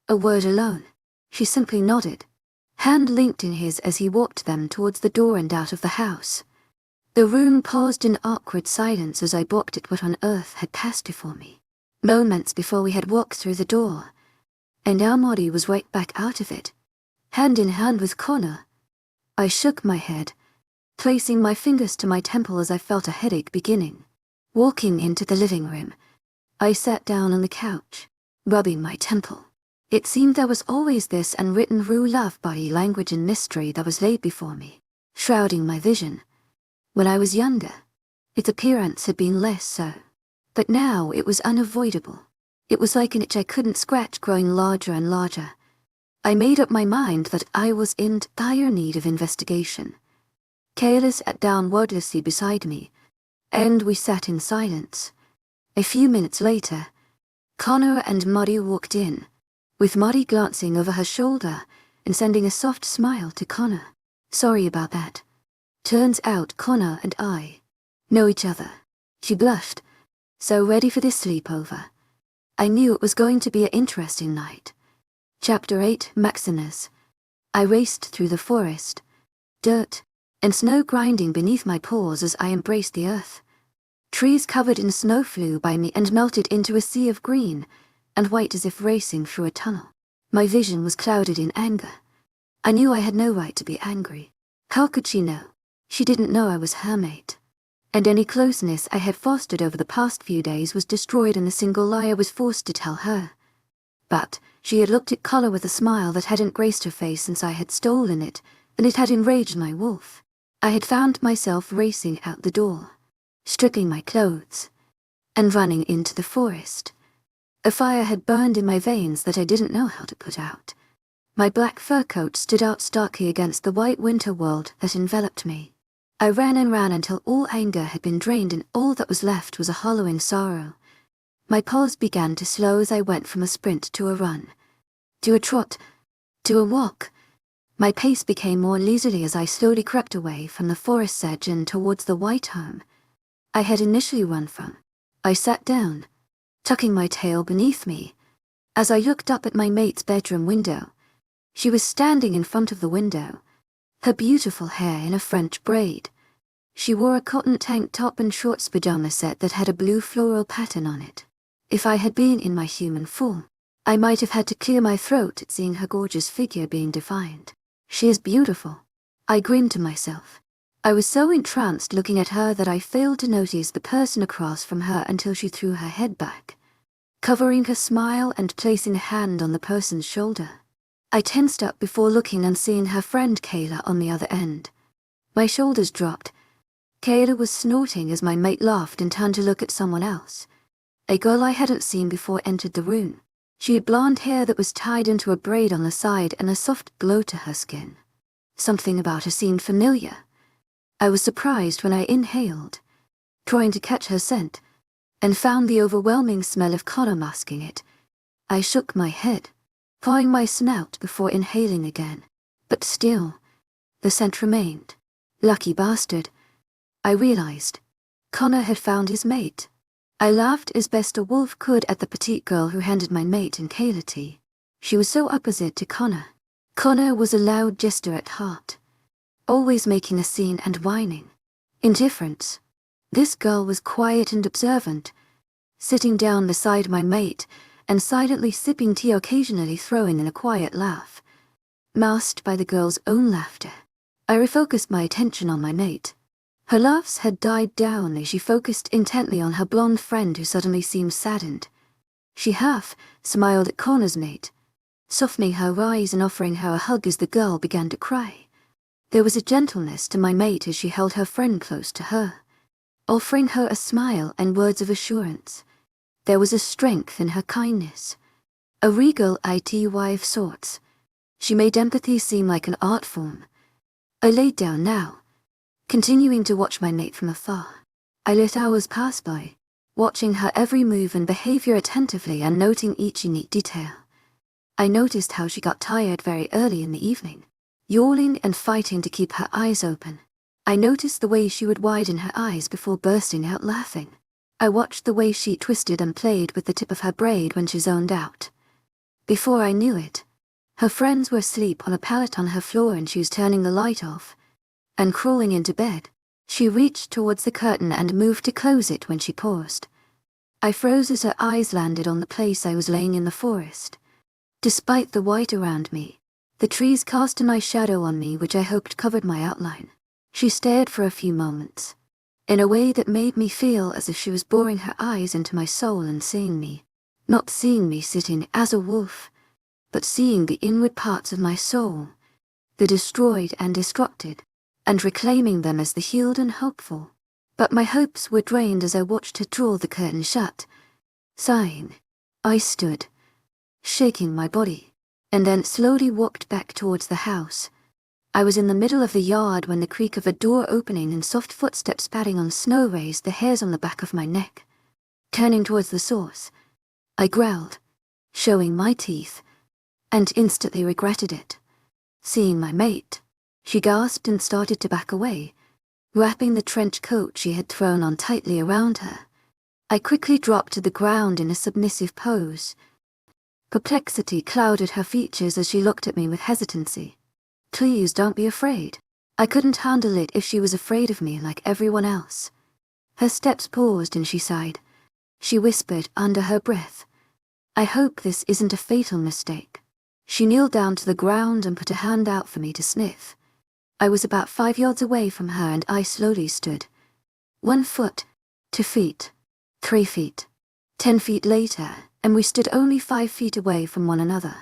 A word alone. She simply nodded, hand linked in his as he walked them towards the door and out of the house. The room paused in awkward silence as I balked at what on earth had passed before me. Moments before we had walked through the door, and now Marty was right back out of it, hand in hand with Connor. I shook my head, placing my fingers to my temple as I felt a headache beginning. Walking into the living room, I sat down on the couch, rubbing my temple. It seemed there was always this unwritten rule of body language and mystery that was laid before me, shrouding my vision. When I was younger, its appearance had been less so. But now it was unavoidable. It was like an itch I couldn't scratch, growing larger and larger. I made up my mind that I was in dire need of investigation. Kayla sat down wordlessly beside me, and we sat in silence. A few minutes later, Connor and Marty walked in, with Marty glancing over her shoulder and sending a soft smile to Connor. "Sorry about that. Turns out Connor and I know each other." She blushed. "So ready for this sleepover?" I knew it was going to be an interesting night. Chapter 8, Maximus. I raced through the forest, dirt and snow grinding beneath my paws as I embraced the earth. Trees covered in snow flew by me and melted into a sea of green and white as if racing through a tunnel. My vision was clouded in anger. I knew I had no right to be angry. How could she know? She didn't know I was her mate. And any closeness I had fostered over the past few days was destroyed in the single lie I was forced to tell her. But she had looked at Connor with a smile that hadn't graced her face since I had stolen it, and it had enraged my wolf. I had found myself racing out the door, stripping my clothes, and running into the forest. A fire had burned in my veins that I didn't know how to put out. My black fur coat stood out starkly against the white winter world that enveloped me. I ran and ran until all anger had been drained and all that was left was a hollowing sorrow. My pulse began to slow as I went from a sprint to a run, to a trot, to a walk. My pace became more leisurely as I slowly crept away from the forest edge and towards the white home I had initially run from. I sat down, tucking my tail beneath me, as I looked up at my mate's bedroom window. She was standing in front of the window, her beautiful hair in a French braid. She wore a cotton tank top and shorts pajama set that had a blue floral pattern on it. If I had been in my human form, I might have had to clear my throat at seeing her gorgeous figure being defined. "She is beautiful," I grinned to myself. I was so entranced looking at her that I failed to notice the person across from her until she threw her head back, covering her smile and placing a hand on the person's shoulder. I tensed up before looking and seeing her friend Kayla on the other end. My shoulders dropped. Kayla was snorting as my mate laughed and turned to look at someone else. A girl I hadn't seen before entered the room. She had blonde hair that was tied into a braid on the side and a soft glow to her skin. Something about her seemed familiar. I was surprised when I inhaled, trying to catch her scent, and found the overwhelming smell of Connor masking it. I shook my head, pawing my snout before inhaling again. But still, the scent remained. Lucky bastard. I realized. Connor had found his mate. I laughed as best a wolf could at the petite girl who handed my mate and Kayla tea. She was so opposite to Connor. Connor was a loud jester at heart, always making a scene and whining. Indifference. This girl was quiet and observant, sitting down beside my mate and silently sipping tea, occasionally throwing in a quiet laugh. Masked by the girl's own laughter, I refocused my attention on my mate. Her laughs had died down as she focused intently on her blonde friend who suddenly seemed saddened. She half smiled at Connor's mate, softening her eyes and offering her a hug as the girl began to cry. There was a gentleness to my mate as she held her friend close to her, offering her a smile and words of assurance. There was a strength in her kindness, a regal IT of sorts. She made empathy seem like an art form. I laid down now, continuing to watch my mate from afar. I let hours pass by, watching her every move and behavior attentively and noting each unique detail. I noticed how she got tired very early in the evening, yawning and fighting to keep her eyes open. I noticed the way she would widen her eyes before bursting out laughing. I watched the way she twisted and played with the tip of her braid when she zoned out. Before I knew it, her friends were asleep on a pallet on her floor and she was turning the light off and crawling into bed. She reached towards the curtain and moved to close it when she paused. I froze as her eyes landed on the place I was laying in the forest. Despite the white around me, the trees cast a nice shadow on me which I hoped covered my outline. She stared for a few moments, in a way that made me feel as if she was boring her eyes into my soul and seeing me, not seeing me sitting as a wolf, but seeing the inward parts of my soul, the destroyed and destructed, and reclaiming them as the healed and hopeful. But my hopes were drained as I watched her draw the curtain shut. Sighing, I stood, shaking my body, and then slowly walked back towards the house. I was in the middle of the yard when the creak of a door opening and soft footsteps padding on snow raised the hairs on the back of my neck. Turning towards the source, I growled, showing my teeth, and instantly regretted it. Seeing my mate, she gasped and started to back away, wrapping the trench coat she had thrown on tightly around her. I quickly dropped to the ground in a submissive pose. Perplexity clouded her features as she looked at me with hesitancy. Please don't be afraid. I couldn't handle it if she was afraid of me like everyone else. Her steps paused and she sighed. She whispered under her breath, I hope this isn't a fatal mistake. She kneeled down to the ground and put a hand out for me to sniff. I was about 5 yards away from her and I slowly stood. 1 foot, 2 feet, 3 feet, 10 feet later, and we stood only 5 feet away from one another.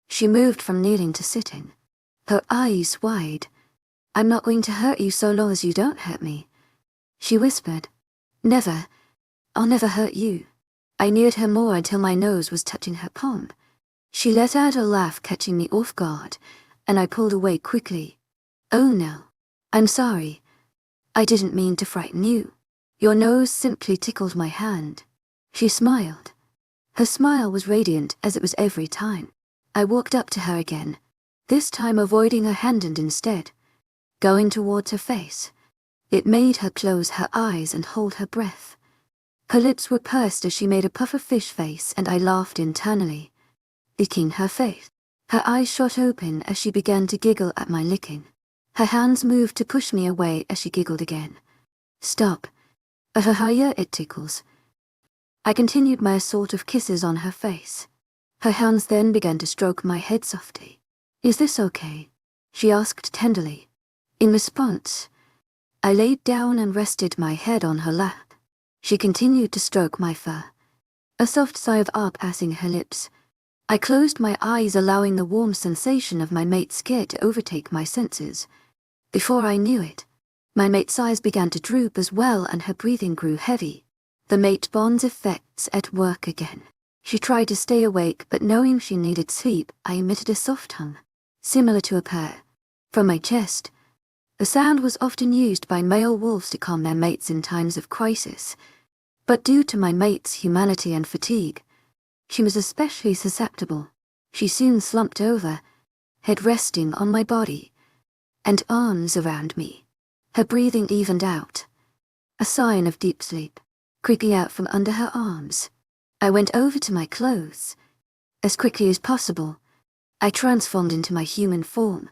She moved from kneeling to sitting, her eyes wide. I'm not going to hurt you so long as you don't hurt me, she whispered. Never. I'll never hurt you. I neared her more until my nose was touching her palm. She let out a laugh, catching me off guard, and I pulled away quickly. Oh no. I'm sorry. I didn't mean to frighten you. Your nose simply tickled my hand. She smiled. Her smile was radiant as it was every time. I walked up to her again, this time avoiding her hand and instead going towards her face. It made her close her eyes and hold her breath. Her lips were pursed as she made a puff of fish face and I laughed internally, licking her face. Her eyes shot open as she began to giggle at my licking. Her hands moved to push me away as she giggled again. Stop. Higher it tickles. I continued my assault of kisses on her face. Her hands then began to stroke my head softly. Is this okay? She asked tenderly. In response, I laid down and rested my head on her lap. She continued to stroke my fur, a soft sigh of passing her lips. I closed my eyes, allowing the warm sensation of my mate's skin to overtake my senses. Before I knew it, my mate's eyes began to droop as well and her breathing grew heavy. The mate Bond's effects at work again. She tried to stay awake, but knowing she needed sleep, I emitted a soft hum, similar to a purr, from my chest. The sound was often used by male wolves to calm their mates in times of crisis, but due to my mate's humanity and fatigue, she was especially susceptible. She soon slumped over, head resting on my body, and arms around me. Her breathing evened out, a sign of deep sleep, creeping out from under her arms. I went over to my clothes. As quickly as possible, I transformed into my human form,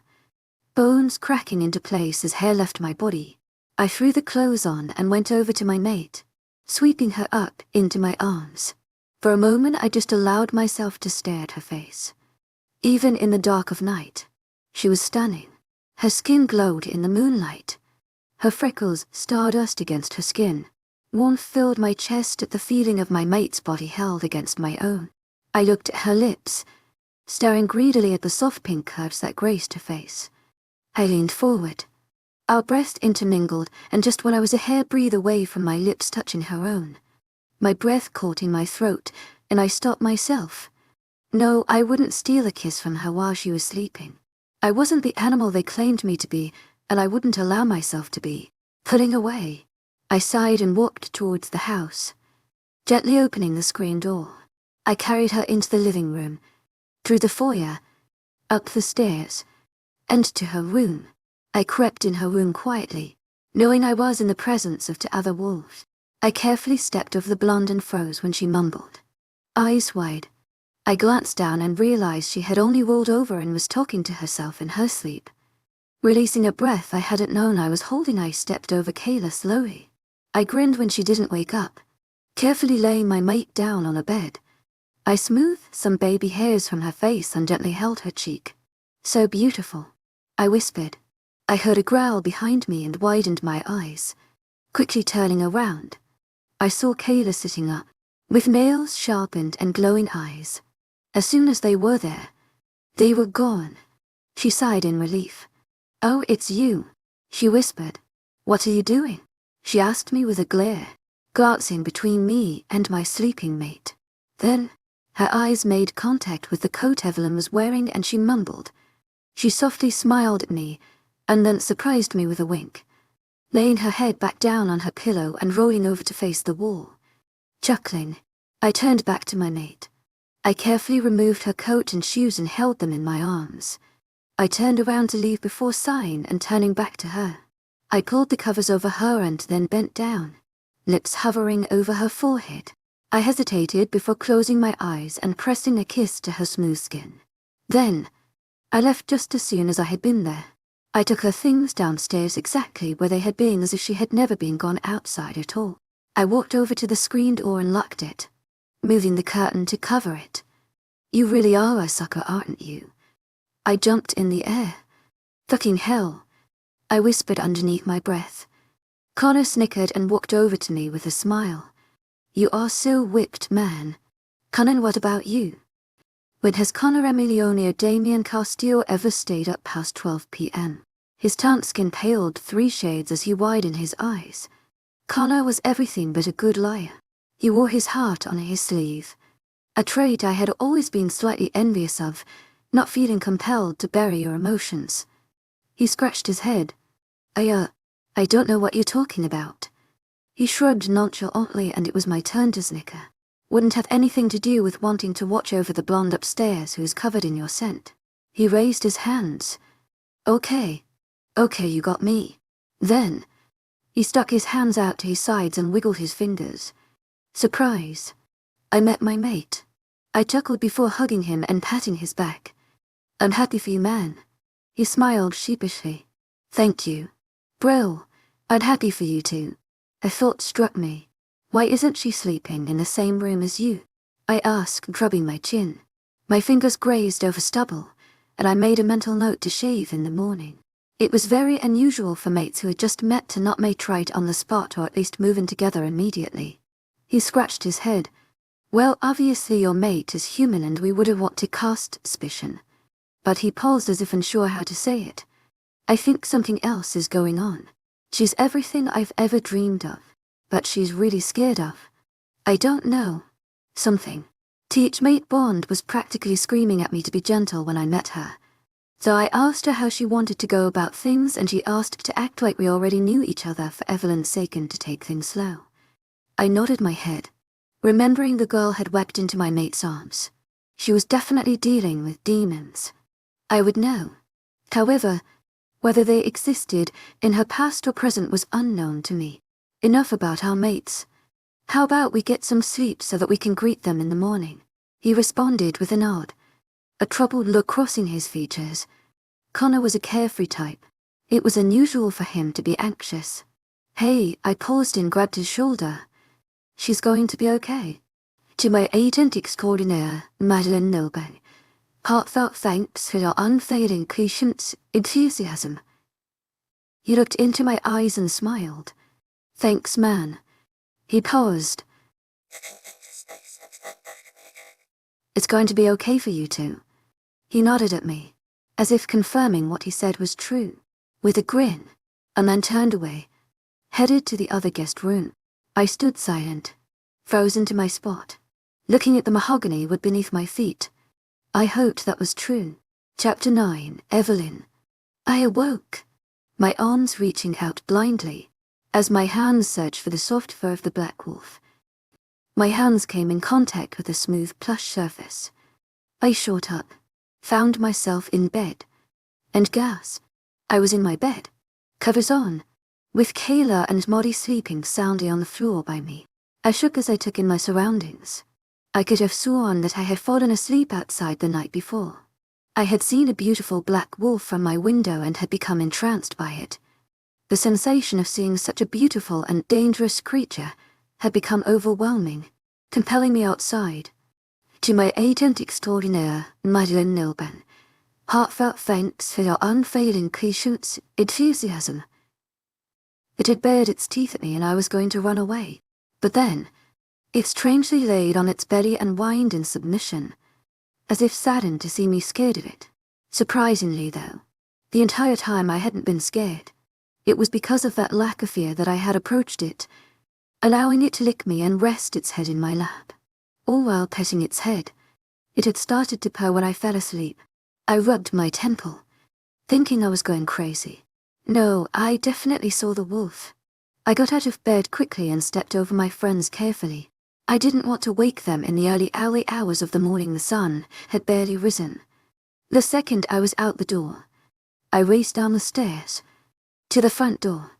bones cracking into place as hair left my body. I threw the clothes on and went over to my mate, sweeping her up into my arms. For a moment I just allowed myself to stare at her face. Even in the dark of night, she was stunning. Her skin glowed in the moonlight, her freckles stardust against her skin. Warmth filled my chest at the feeling of my mate's body held against my own. I looked at her lips, staring greedily at the soft pink curves that graced her face. I leaned forward. Our breasts intermingled, and just when I was a hair-breadth away from my lips touching her own, my breath caught in my throat, and I stopped myself. No, I wouldn't steal a kiss from her while she was sleeping. I wasn't the animal they claimed me to be, and I wouldn't allow myself to be. Pulling away, I sighed and walked towards the house, gently opening the screen door. I carried her into the living room, through the foyer, up the stairs, and to her room. I crept in her room quietly, knowing I was in the presence of two other wolves. I carefully stepped over the blonde and froze when she mumbled. Eyes wide, I glanced down and realized she had only rolled over and was talking to herself in her sleep. Releasing a breath I hadn't known I was holding, I stepped over Kayla slowly. I grinned when she didn't wake up, carefully laying my mate down on a bed. I smoothed some baby hairs from her face and gently held her cheek. So beautiful, I whispered. I heard a growl behind me and widened my eyes. Quickly turning around, I saw Kayla sitting up, with nails sharpened and glowing eyes. As soon as they were there, they were gone. She sighed in relief. Oh, it's you, she whispered. What are you doing? She asked me with a glare, glancing between me and my sleeping mate. Then, her eyes made contact with the coat Evelyn was wearing and she mumbled. She softly smiled at me, and then surprised me with a wink, laying her head back down on her pillow and rolling over to face the wall. Chuckling, I turned back to my mate. I carefully removed her coat and shoes and held them in my arms. I turned around to leave before sighing and turning back to her. I pulled the covers over her and then bent down, lips hovering over her forehead. I hesitated before closing my eyes and pressing a kiss to her smooth skin. Then, I left just as soon as I had been there. I took her things downstairs exactly where they had been, as if she had never been gone outside at all. I walked over to the screen door and locked it, moving the curtain to cover it. You really are a sucker, aren't you? I jumped in the air. Fucking hell, I whispered underneath my breath. Connor snickered and walked over to me with a smile. You are so whipped, man. Conan, what about you? When has Connor Emilione Damien Castillo ever stayed up past 12 p.m? His tanned skin paled 3 shades as he widened his eyes. Connor was everything but a good liar. He wore his heart on his sleeve, a trait I had always been slightly envious of, not feeling compelled to bury your emotions. He scratched his head. I don't know what you're talking about. He shrugged nonchalantly, and it was my turn to snicker. Wouldn't have anything to do with wanting to watch over the blonde upstairs who's covered in your scent. He raised his hands. Okay, you got me. Then, he stuck his hands out to his sides and wiggled his fingers. Surprise. I met my mate. I chuckled before hugging him and patting his back. I'm happy for you, man. He smiled sheepishly. Thank you. Bro, I'm happy for you too. A thought struck me. Why isn't she sleeping in the same room as you? I asked, rubbing my chin. My fingers grazed over stubble, and I made a mental note to shave in the morning. It was very unusual for mates who had just met to not mate right on the spot, or at least move in together immediately. He scratched his head. Well, obviously your mate is human and we wouldn't want to cast suspicion. But he paused as if unsure how to say it. I think something else is going on. She's everything I've ever dreamed of, but she's really scared of. I don't know. Something. Teachmate Bond was practically screaming at me to be gentle when I met her. So I asked her how she wanted to go about things, and she asked to act like we already knew each other for Evelyn's sake and to take things slow. I nodded my head, remembering the girl had wept into my mate's arms. She was definitely dealing with demons. I would know. However, whether they existed in her past or present was unknown to me. Enough about our mates. How about we get some sleep so that we can greet them in the morning? He responded with a nod, a troubled look crossing his features. Connor was a carefree type. It was unusual for him to be anxious. Hey, I paused and grabbed his shoulder. She's going to be okay. To my agent extraordinaire, Madeleine Nobel, heartfelt thanks for your unfailing patience, enthusiasm. He looked into my eyes and smiled. Thanks, man. He paused. It's going to be okay for you two. He nodded at me, as if confirming what he said was true, with a grin, and then turned away, headed to the other guest room. I stood silent, frozen to my spot, looking at the mahogany wood beneath my feet. I hoped that was true. Chapter 9, Evelyn. I awoke, my arms reaching out blindly, as my hands searched for the soft fur of the black wolf. My hands came in contact with a smooth plush surface. I shot up, found myself in bed, and gasped. I was in my bed, covers on, with Kayla and Maddie sleeping soundly on the floor by me. I shook as I took in my surroundings. I could have sworn that I had fallen asleep outside the night before. I had seen a beautiful black wolf from my window and had become entranced by it. The sensation of seeing such a beautiful and dangerous creature had become overwhelming, compelling me outside. To my agent extraordinaire, Madeleine Nilben, heartfelt thanks for your unfailing patience, enthusiasm. It had bared its teeth at me and I was going to run away. But then, it strangely laid on its belly and whined in submission, as if saddened to see me scared of it. Surprisingly, though, the entire time I hadn't been scared. It was because of that lack of fear that I had approached it, allowing it to lick me and rest its head in my lap. All while petting its head, it had started to purr when I fell asleep. I rubbed my temple, thinking I was going crazy. No, I definitely saw the wolf. I got out of bed quickly and stepped over my friends carefully. I didn't want to wake them in the early hours of the morning. The sun had barely risen. The second I was out the door, I raced down the stairs, to the front door.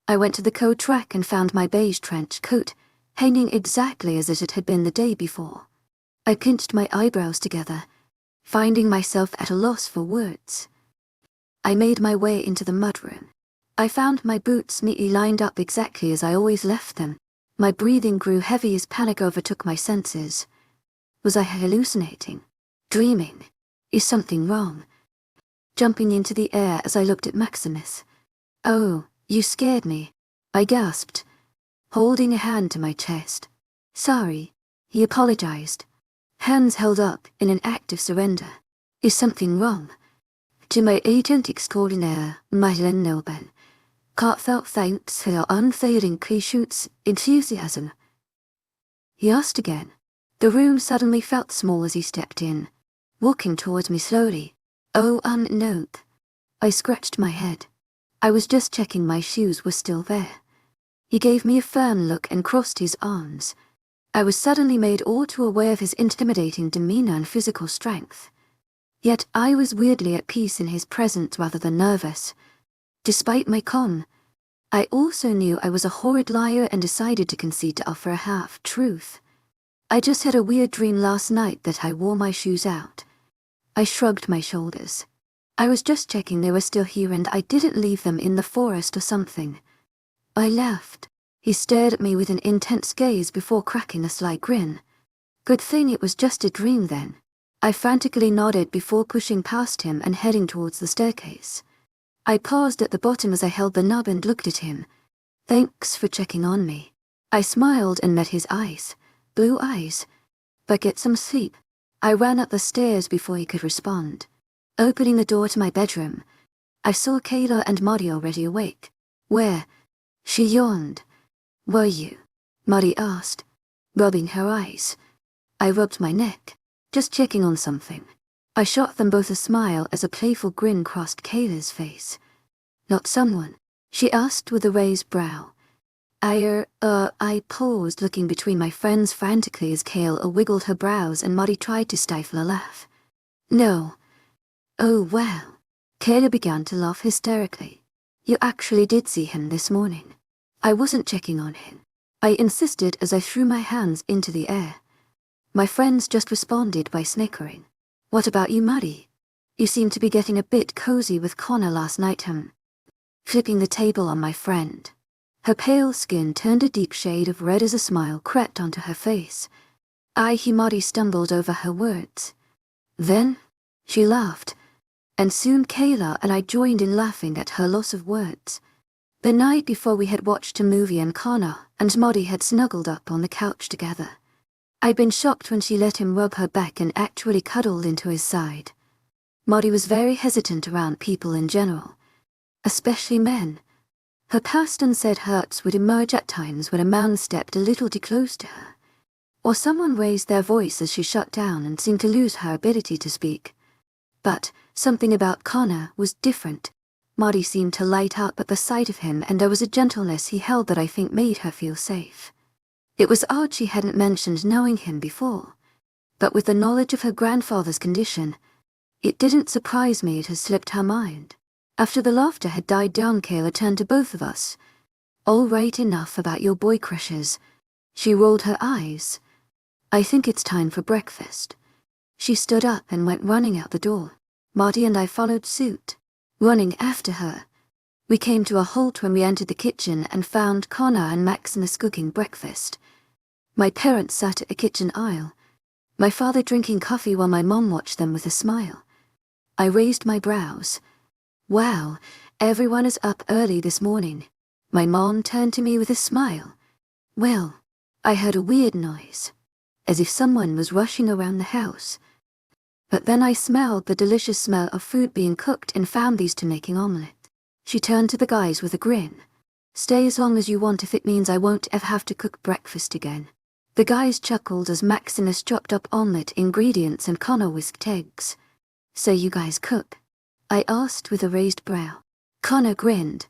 I went to the coat rack and found my beige trench coat, hanging exactly as it had been the day before. I pinched my eyebrows together, finding myself at a loss for words. I made my way into the mudroom. I found my boots neatly lined up exactly as I always left them. My breathing grew heavy as panic overtook my senses. Was I hallucinating? Dreaming? Is something wrong? Jumping into the air as I looked at Maximus. "Oh, you scared me," I gasped, holding a hand to my chest. "Sorry," he apologized, hands held up in an act of surrender. "Is something wrong?" To my agent extraordinaire, Madeleine Nilben, heartfelt thanks for your unfailing patience, enthusiasm. He asked again. The room suddenly felt small as he stepped in, walking towards me slowly. "Oh, nope." I scratched my head. I was just checking my shoes were still there. He gave me a firm look and crossed his arms. I was suddenly made all too aware of his intimidating demeanor and physical strength. Yet I was weirdly at peace in his presence rather than nervous. Despite my calm, I also knew I was a horrid liar and decided to concede to offer a half-truth. I just had a weird dream last night that I wore my shoes out. I shrugged my shoulders. I was just checking they were still here and I didn't leave them in the forest or something. I laughed. He stared at me with an intense gaze before cracking a sly grin. Good thing it was just a dream then. I frantically nodded before pushing past him and heading towards the staircase. I paused at the bottom as I held the knob and looked at him. "Thanks for checking on me." I smiled and met his eyes. Blue eyes. "But get some sleep." I ran up the stairs before he could respond. Opening the door to my bedroom, I saw Kayla and Maddie already awake. "Where?" She yawned. "Were you?" Maddie asked, rubbing her eyes. I rubbed my neck, just checking on something. I shot them both a smile as a playful grin crossed Kayla's face. "Not someone?" she asked with a raised brow. I paused, looking between my friends frantically as Kayla wiggled her brows and Maddie tried to stifle a laugh. "No." "Oh, well." Kayla began to laugh hysterically. "You actually did see him this morning." "I wasn't checking on him," I insisted as I threw my hands into the air. My friends just responded by snickering. "What about you, Maddie? You seemed to be getting a bit cozy with Connor last night, Flipping the table on my friend. Her pale skin turned a deep shade of red as a smile crept onto her face. Maddie stumbled over her words. "Then?" She laughed, and soon Kayla and I joined in laughing at her loss of words. The night before we had watched a movie and Connor and Maudie had snuggled up on the couch together. I'd been shocked when she let him rub her back and actually cuddled into his side. Maudie was very hesitant around people in general, especially men. Her past unsaid hurts would emerge at times when a man stepped a little too close to her, or someone raised their voice as she shut down and seemed to lose her ability to speak. But something about Connor was different. Maudie seemed to light up at the sight of him, and there was a gentleness he held that I think made her feel safe. It was odd she hadn't mentioned knowing him before, but with the knowledge of her grandfather's condition, it didn't surprise me it had slipped her mind. After the laughter had died down, Kayla turned to both of us. "All right, enough about your boy crushes." She rolled her eyes. "I think it's time for breakfast." She stood up and went running out the door. Maudie and I followed suit, running after her. We came to a halt when we entered the kitchen and found Connor and Maximus cooking breakfast. My parents sat at the kitchen aisle, my father drinking coffee while my mom watched them with a smile. I raised my brows. "Wow, everyone is up early this morning." My mom turned to me with a smile. "Well," I heard a weird noise, as if someone was rushing around the house. But then I smelled the delicious smell of food being cooked and found these two making omelette. She turned to the guys with a grin. "Stay as long as you want if it means I won't ever have to cook breakfast again." The guys chuckled as Maximus chopped up omelette ingredients and Connor whisked eggs. "So you guys cook?" I asked with a raised brow. Connor grinned.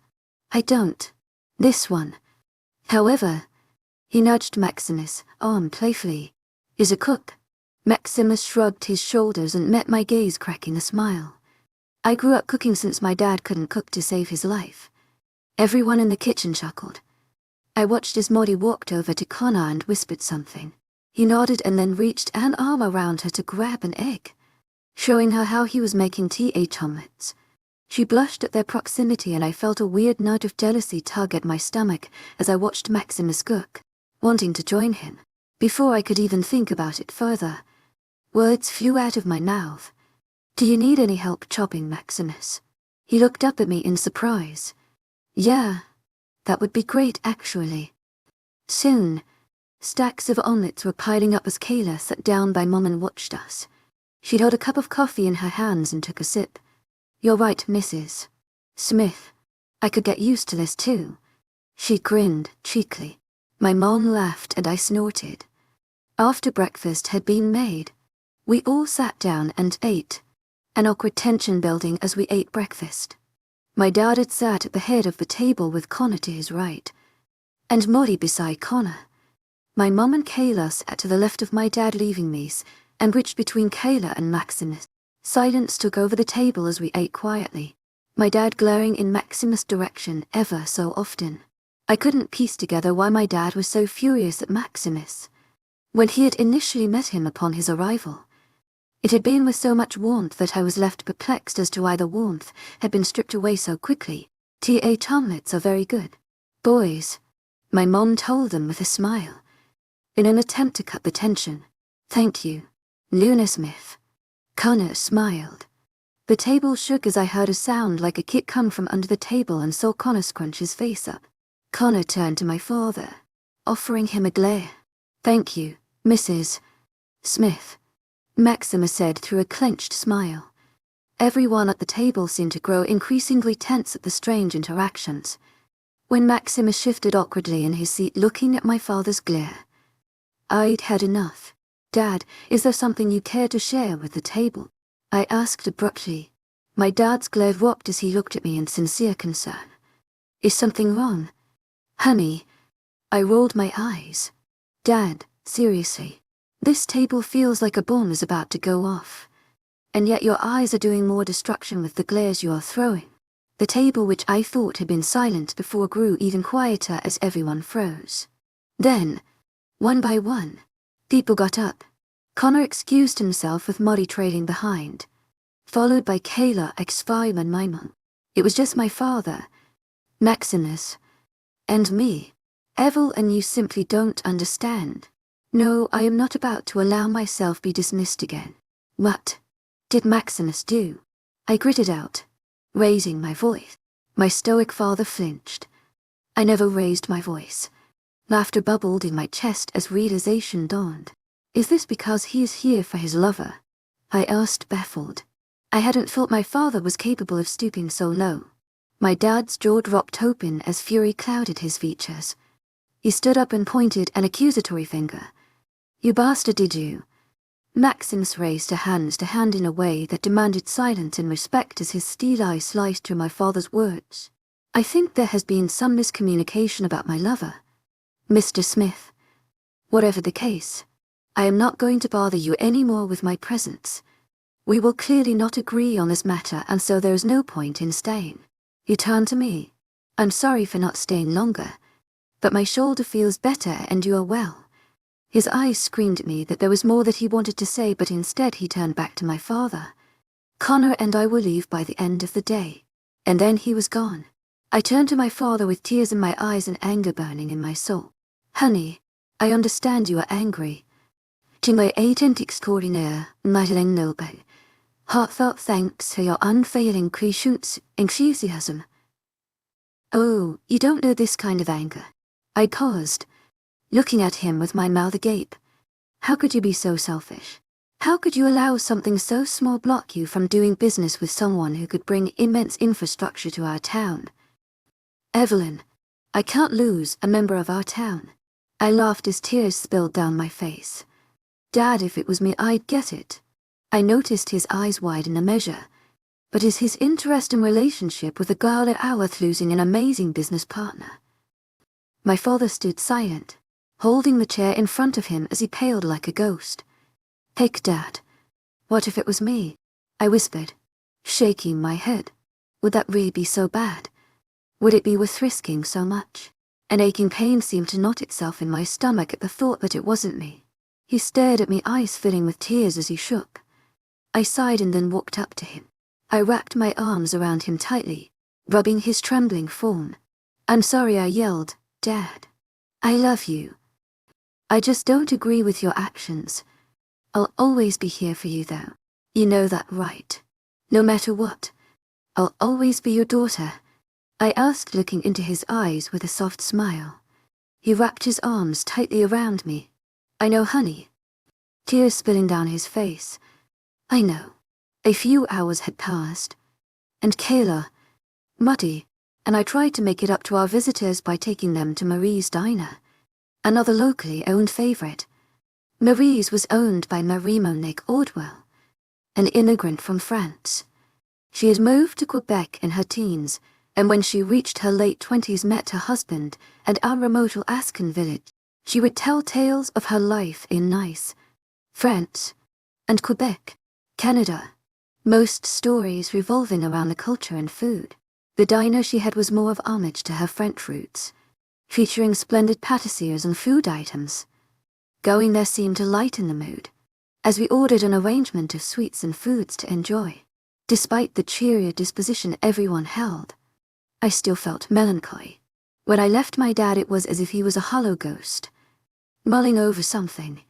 "I don't. This one. However," he nudged Maximus' arm playfully, "is a cook." Maximus shrugged his shoulders and met my gaze, cracking a smile. "I grew up cooking since my dad couldn't cook to save his life." Everyone in the kitchen chuckled. I watched as Maudie walked over to Connor and whispered something. He nodded and then reached an arm around her to grab an egg, showing her how he was making th omelets. She blushed at their proximity, and I felt a weird nudge of jealousy tug at my stomach as I watched Maximus cook, wanting to join him. Before I could even think about it further, words flew out of my mouth. "Do you need any help chopping, Maximus?" He looked up at me in surprise. "Yeah, that would be great, actually." Soon, stacks of omelettes were piling up as Kayla sat down by Mom and watched us. She'd held a cup of coffee in her hands and took a sip. "You're right, Mrs. Smith. I could get used to this too." She grinned cheekily. My mom laughed and I snorted. After breakfast had been made, we all sat down and ate, an awkward tension building as we ate breakfast. My dad had sat at the head of the table with Connor to his right, and Maudie beside Connor. My mom and Kayla sat to the left of my dad, leaving me and reached between Kayla and Maximus. Silence took over the table as we ate quietly, my dad glaring in Maximus' direction ever so often. I couldn't piece together why my dad was so furious at Maximus when he had initially met him upon his arrival. It had been with so much warmth that I was left perplexed as to why the warmth had been stripped away so quickly. "th omelets are very good, boys," my mom told them with a smile, in an attempt to cut the tension. "Thank you, Luna Smith." Connor smiled. The table shook as I heard a sound like a kick come from under the table and saw Connor scrunch his face up. Connor turned to my father, offering him a glare. "Thank you, Mrs. Smith," Maximus said through a clenched smile. Everyone at the table seemed to grow increasingly tense at the strange interactions. When Maximus shifted awkwardly in his seat looking at my father's glare, I'd had enough. "Dad, is there something you care to share with the table?" I asked abruptly. My dad's glare rocked as he looked at me in sincere concern. "Is something wrong, honey?" I rolled my eyes. "Dad, seriously. This table feels like a bomb is about to go off. And yet your eyes are doing more destruction with the glares you are throwing." The table, which I thought had been silent before, grew even quieter as everyone froze. Then, one by one, people got up. Connor excused himself with Maudie trailing behind, followed by Kayla, X5 and my mom. It was just my father, Maximus, and me. "Evel, and you simply don't understand. No, I am not about to allow myself be dismissed again." "What did Maximus do?" I gritted out, raising my voice. My stoic father flinched. "I never raised my voice. Laughter bubbled in my chest as realization dawned. Is this because he is here for his lover? I asked, baffled. I hadn't thought my father was capable of stooping so low. My dad's jaw dropped open as fury clouded his features. He stood up and pointed an accusatory finger. You bastard, did you? Maximus raised her hands to hand in a way that demanded silence and respect as his steel eye sliced through my father's words. I think there has been some miscommunication about my lover. Mr. Smith. Whatever the case, I am not going to bother you any more with my presence. We will clearly not agree on this matter, and so there is no point in staying. He turned to me. I'm sorry for not staying longer, but my shoulder feels better and you are well. His eyes screamed at me that there was more that he wanted to say, but instead he turned back to my father. Connor and I will leave by the end of the day. And then he was gone. I turned to my father with tears in my eyes and anger burning in my soul. Honey, I understand you are angry. T'Eternal extraordinaire, Madeleine Noble. Heartfelt thanks for your unfailing patience, enthusiasm. Oh, you don't know this kind of anger. I paused, looking at him with my mouth agape. How could you be so selfish? How could you allow something so small block you from doing business with someone who could bring immense infrastructure to our town? Evelyn, I can't lose a member of our town. I laughed as tears spilled down my face. Dad, if it was me, I'd get it. I noticed his eyes widen a measure. But is his interest in relationship with a girl at worth losing an amazing business partner? My father stood silent, holding the chair in front of him as he paled like a ghost. Heck, Dad. What if it was me? I whispered, shaking my head. Would that really be so bad? Would it be worth risking so much? An aching pain seemed to knot itself in my stomach at the thought that it wasn't me. He stared at me, eyes filling with tears as he shook. I sighed and then walked up to him. I wrapped my arms around him tightly, rubbing his trembling form. I'm sorry, I yelled, Dad. I love you. I just don't agree with your actions. I'll always be here for you, though. You know that, right? No matter what, I'll always be your daughter. I asked, looking into his eyes with a soft smile. He wrapped his arms tightly around me. I know, honey. Tears spilling down his face. I know. A few hours had passed. And Kayla, Muddy, and I tried to make it up to our visitors by taking them to Marie's Diner, another locally owned favorite. Marie's was owned by Marie Monique Ordwell, an immigrant from France. She had moved to Quebec in her teens, and when she reached her late 20s met her husband at our remote Alaskan village. She would tell tales of her life in Nice, France, and Quebec, Canada, most stories revolving around the culture and food. The diner she had was more of homage to her French roots, featuring splendid pâtissiers and food items. Going there seemed to lighten the mood, as we ordered an arrangement of sweets and foods to enjoy. Despite the cheerier disposition everyone held, I still felt melancholy. When I left my dad, it was as if he was a hollow ghost, mulling over something.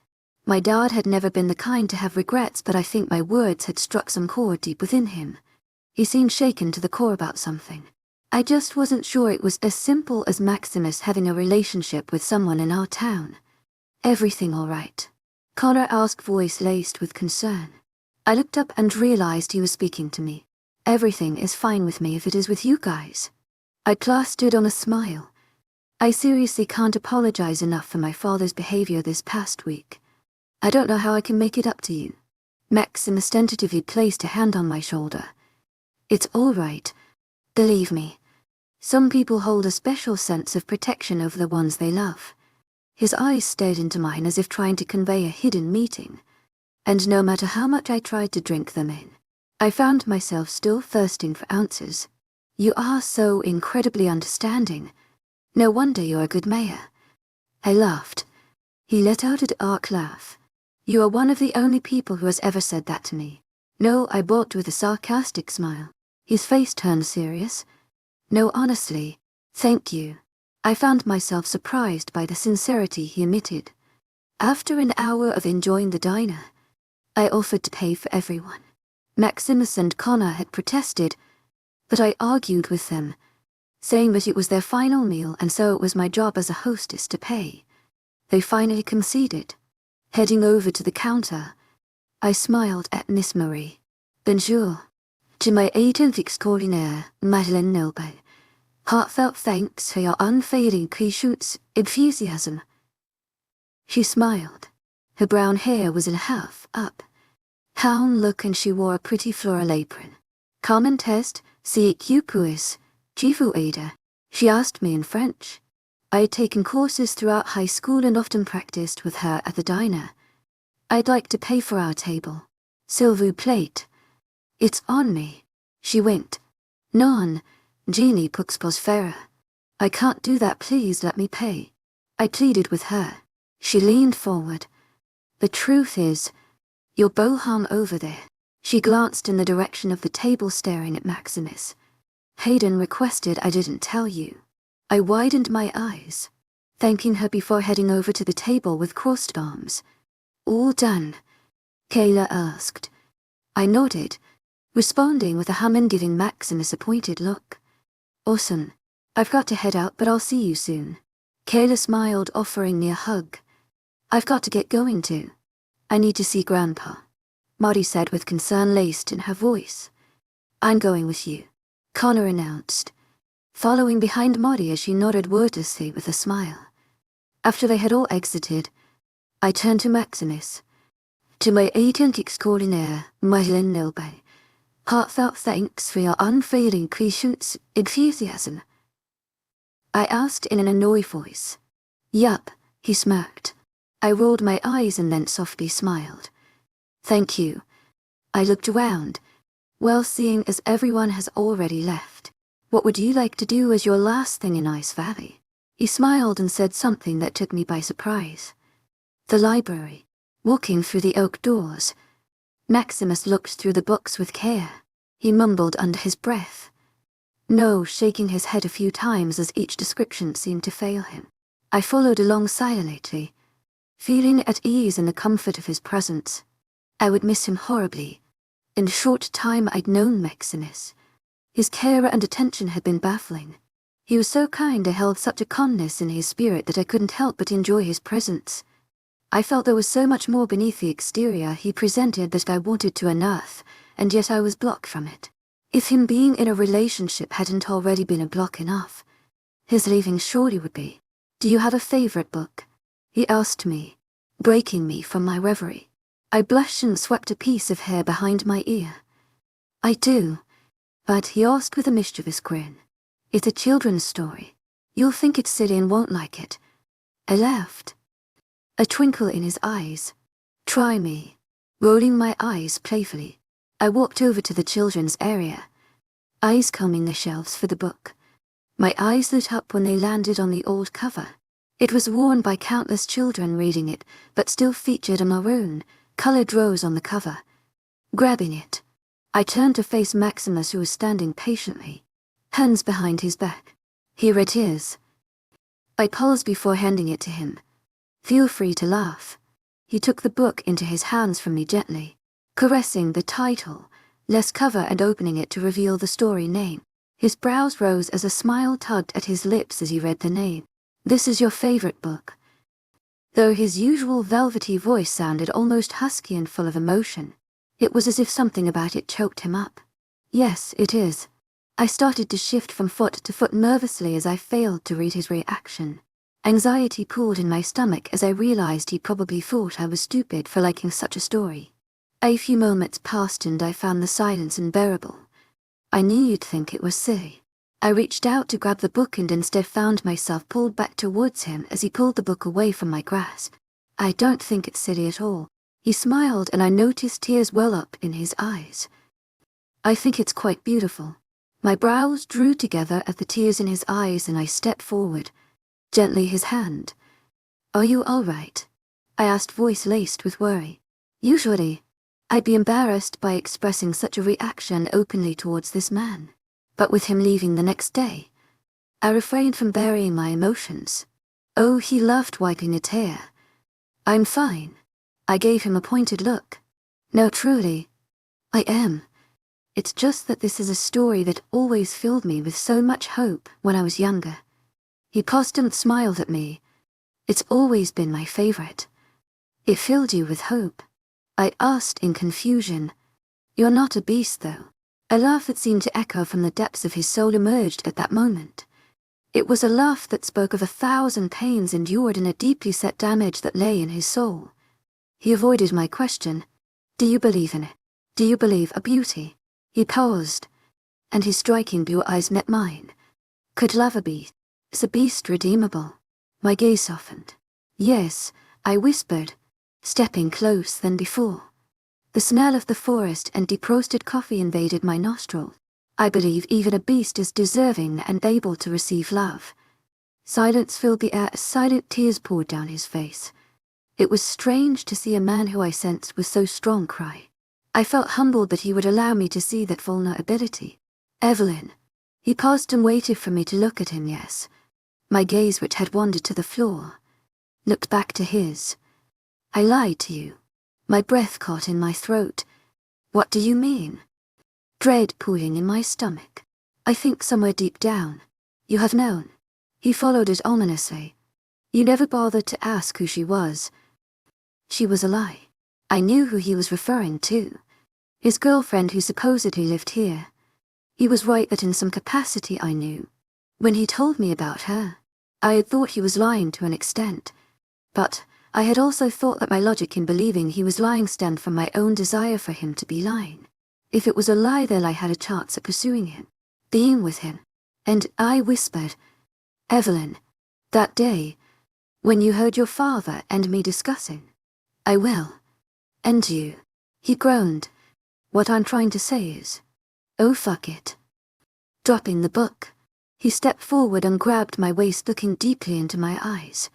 My dad had never been the kind to have regrets, but I think my words had struck some chord deep within him. He seemed shaken to the core about something. I just wasn't sure it was as simple as Maximus having a relationship with someone in our town. Everything all right? Connor asked, voice laced with concern. I looked up and realized he was speaking to me. Everything is fine with me if it is with you guys. I plastered on a smile. I seriously can't apologize enough for my father's behavior this past week. I don't know how I can make it up to you. Maximus tentatively placed a hand on my shoulder. It's all right. Believe me. Some people hold a special sense of protection over the ones they love. His eyes stared into mine as if trying to convey a hidden meaning. And no matter how much I tried to drink them in, I found myself still thirsting for ounces. You are so incredibly understanding. No wonder you're a good mayor. I laughed. He let out a dark laugh. You are one of the only people who has ever said that to me. No, I bought with a sarcastic smile. His face turned serious. No, honestly, thank you. I found myself surprised by the sincerity he emitted. After an hour of enjoying the diner, I offered to pay for everyone. Maximus and Connor had protested, but I argued with them. saying that it was their final meal and so it was my job as a hostess to pay. They finally conceded. Heading over to the counter, I smiled at Miss Marie. Bonjour. To my agent extraordinaire, Madeleine Noble. Heartfelt thanks for your unfailing patience, enthusiasm. She smiled. Her brown hair was in half up. Howl look and she wore a pretty floral apron. Comment test, si que puis, vous aider? She asked me in French. I had taken courses throughout high school and often practiced with her at the diner. I'd like to pay for our table. S'il vous plaît. It's on me. She winked. Non, Jeannie puix pos faire. I can't do that, please let me pay. I pleaded with her. She leaned forward. The truth is, you're bohum over there. She glanced in the direction of the table staring at Maximus. Hayden requested I didn't tell you. I widened my eyes, thanking her before heading over to the table with crossed arms. All done? Kayla asked. I nodded, responding with a hum and giving Maximus a pointed look. Awesome. I've got to head out, but I'll see you soon. Kayla smiled, offering me a hug. I've got to get going too. I need to see Grandpa, Maudie said with concern laced in her voice. I'm going with you, Connor announced, following behind Maudie as she nodded wordlessly with a smile. After they had all exited, I turned to Maximus. To my agent extraordinaire, Madeleine Noble. Heartfelt thanks for your unfailing patience, enthusiasm. I asked in an annoyed voice. Yup, he smirked. I rolled my eyes and then softly smiled. Thank you. I looked around, well, seeing as everyone has already left. What would you like to do as your last thing in Ice Valley? He smiled and said something that took me by surprise. The library. Walking through the oak doors. Maximus looked through the books with care. He mumbled under his breath. No, shaking his head a few times as each description seemed to fail him. I followed along silently, feeling at ease in the comfort of his presence. I would miss him horribly. In the short time I'd known Maximus, his care and attention had been baffling. He was so kind and held such a calmness in his spirit that I couldn't help but enjoy his presence. I felt there was so much more beneath the exterior he presented that I wanted to unearth, and yet I was blocked from it. If him being in a relationship hadn't already been a block enough, his leaving surely would be. Do you have a favorite book? He asked me, breaking me from my reverie. I blushed and swept a piece of hair behind my ear. I do, but he asked with a mischievous grin. It's a children's story. You'll think it's silly and won't like it. I laughed, a twinkle in his eyes. Try me. Rolling my eyes playfully, I walked over to the children's area, eyes combing the shelves for the book. My eyes lit up when they landed on the old cover. It was worn by countless children reading it, but still featured a maroon, colored rose on the cover. Grabbing it, I turned to face Maximus, who was standing patiently, hands behind his back. Here it is. I paused before handing it to him. Feel free to laugh. He took the book into his hands from me gently, caressing the title, less cover and opening it to reveal the story name. His brows rose as a smile tugged at his lips as he read the name. This is your favorite book. Though his usual velvety voice sounded almost husky and full of emotion, it was as if something about it choked him up. Yes, it is. I started to shift from foot to foot nervously as I failed to read his reaction. Anxiety pooled in my stomach as I realized he probably thought I was stupid for liking such a story. A few moments passed and I found the silence unbearable. I knew you'd think it was silly. I reached out to grab the book and instead found myself pulled back towards him as he pulled the book away from my grasp. I don't think it's silly at all. He smiled and I noticed tears well up in his eyes. I think it's quite beautiful. My brows drew together at the tears in his eyes and I stepped forward, gently his hand. Are you all right? I asked, voice laced with worry. Usually, I'd be embarrassed by expressing such a reaction openly towards this man. But with him leaving the next day, I refrained from burying my emotions. Oh, he loved wiping a tear. I'm fine. I gave him a pointed look. No, truly, I am. It's just that this is a story that always filled me with so much hope when I was younger. He paused and smiled at me. It's always been my favorite. It filled you with hope? I asked in confusion. You're not a beast, though. A laugh that seemed to echo from the depths of his soul emerged at that moment. It was a laugh that spoke of 1,000 pains endured and a deeply set damage that lay in his soul. He avoided my question. Do you believe in it? Do you believe a beauty? He paused, and his striking blue eyes met mine. Could love a beast? Is a beast redeemable? My gaze softened. Yes, I whispered, stepping closer than before. The smell of the forest and deep roasted coffee invaded my nostrils. I believe even a beast is deserving and able to receive love. Silence filled the air as silent tears poured down his face. It was strange to see a man who I sensed was so strong cry. I felt humbled that he would allow me to see that vulnerability. Evelyn. He paused and waited for me to look at him, yes. My gaze, which had wandered to the floor, looked back to his. I lied to you. My breath caught in my throat. What do you mean? Dread pulling in my stomach. I think somewhere deep down, you have known. He followed it ominously. You never bothered to ask who she was. She was a lie. I knew who he was referring to. His girlfriend who supposedly lived here. He was right that in some capacity I knew. When he told me about her, I had thought he was lying to an extent. But I had also thought that my logic in believing he was lying stemmed from my own desire for him to be lying. If it was a lie, then I had a chance at pursuing him, being with him. And I whispered, Evelyn, that day, when you heard your father and me discussing, I will. And you. He groaned. What I'm trying to say is, oh fuck it. Dropping the book, he stepped forward and grabbed my waist, looking deeply into my eyes.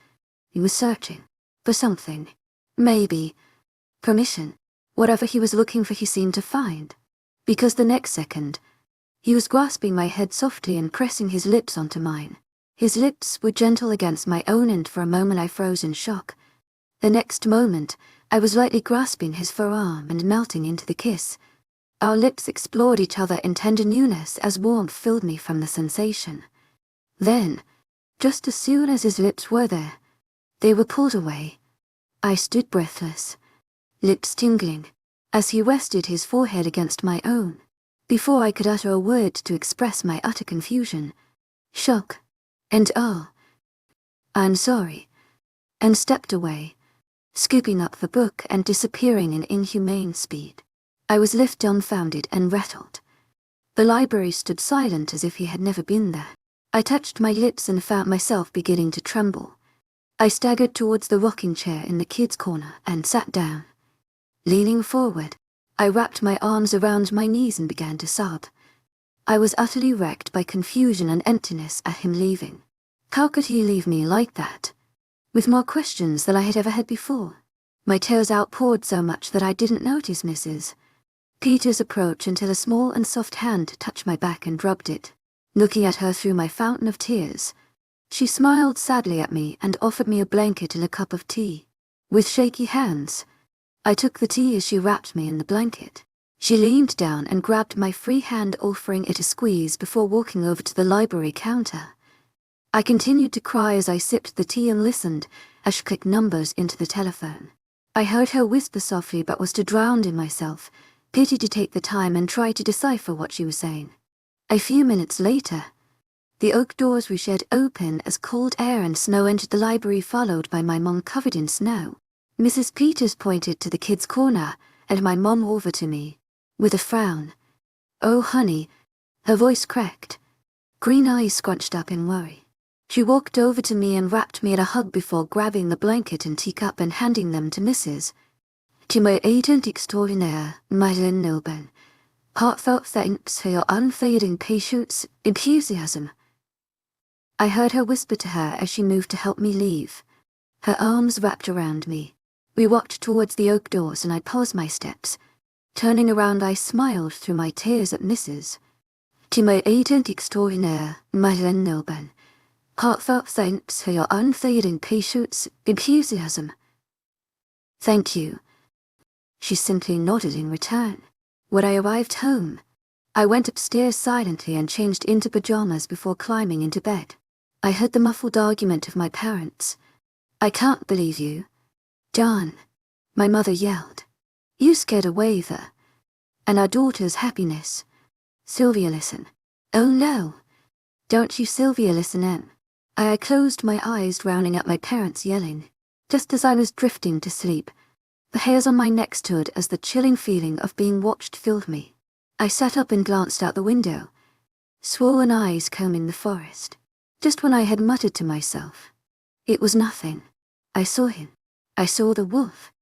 He was searching for something. Maybe permission. Whatever he was looking for, he seemed to find. Because the next second, he was grasping my head softly and pressing his lips onto mine. His lips were gentle against my own, and for a moment I froze in shock. The next moment, I was lightly grasping his forearm and melting into the kiss. Our lips explored each other in tender newness as warmth filled me from the sensation. Then, just as soon as his lips were there, they were pulled away. I stood breathless, lips tingling, as he rested his forehead against my own. Before I could utter a word to express my utter confusion, shock, and awe, I'm sorry, and stepped away, scooping up the book and disappearing in inhumane speed. I was left dumbfounded and rattled. The library stood silent as if he had never been there. I touched my lips and found myself beginning to tremble. I staggered towards the rocking chair in the kids' corner and sat down. Leaning forward, I wrapped my arms around my knees and began to sob. I was utterly wrecked by confusion and emptiness at him leaving. How could he leave me like that? With more questions than I had ever had before. My tears outpoured so much that I didn't notice Mrs. Peters' approach until a small and soft hand touched my back and rubbed it. Looking at her through my fountain of tears, she smiled sadly at me and offered me a blanket and a cup of tea. With shaky hands, I took the tea as she wrapped me in the blanket. She leaned down and grabbed my free hand, offering it a squeeze before walking over to the library counter. I continued to cry as I sipped the tea and listened as she clicked numbers into the telephone. I heard her whisper softly but was too drowned in myself, pity to take the time and try to decipher what she was saying. A few minutes later, the oak doors were shed open as cold air and snow entered the library, followed by my mom covered in snow. Mrs. Peters pointed to the kids' corner and my mom over to me, with a frown. Oh honey, her voice cracked. Green eyes scrunched up in worry. She walked over to me and wrapped me in a hug before grabbing the blanket and teacup and handing them to Mrs. To my agent extraordinaire, Madeleine Nilben. Heartfelt thanks for your unfading patience, enthusiasm. I heard her whisper to her as she moved to help me leave. Her arms wrapped around me. We walked towards the oak doors and I paused my steps. Turning around, I smiled through my tears at Mrs. To my agent extraordinaire, Madeleine Nilben. Heartfelt thanks for your unfading patience, enthusiasm. Thank you. She simply nodded in return. When I arrived home, I went upstairs silently and changed into pajamas before climbing into bed. I heard the muffled argument of my parents. "I can't believe you, John," my mother yelled. "You scared away and our daughter's happiness. Sylvia, listen." "Oh no. Don't you, Sylvia, listen in." I closed my eyes, drowning out my parents yelling. Just as I was drifting to sleep, the hairs on my neck stood as the chilling feeling of being watched filled me. I sat up and glanced out the window, swollen eyes combing the forest. Just when I had muttered to myself, "It was nothing," I saw him. I saw the wolf.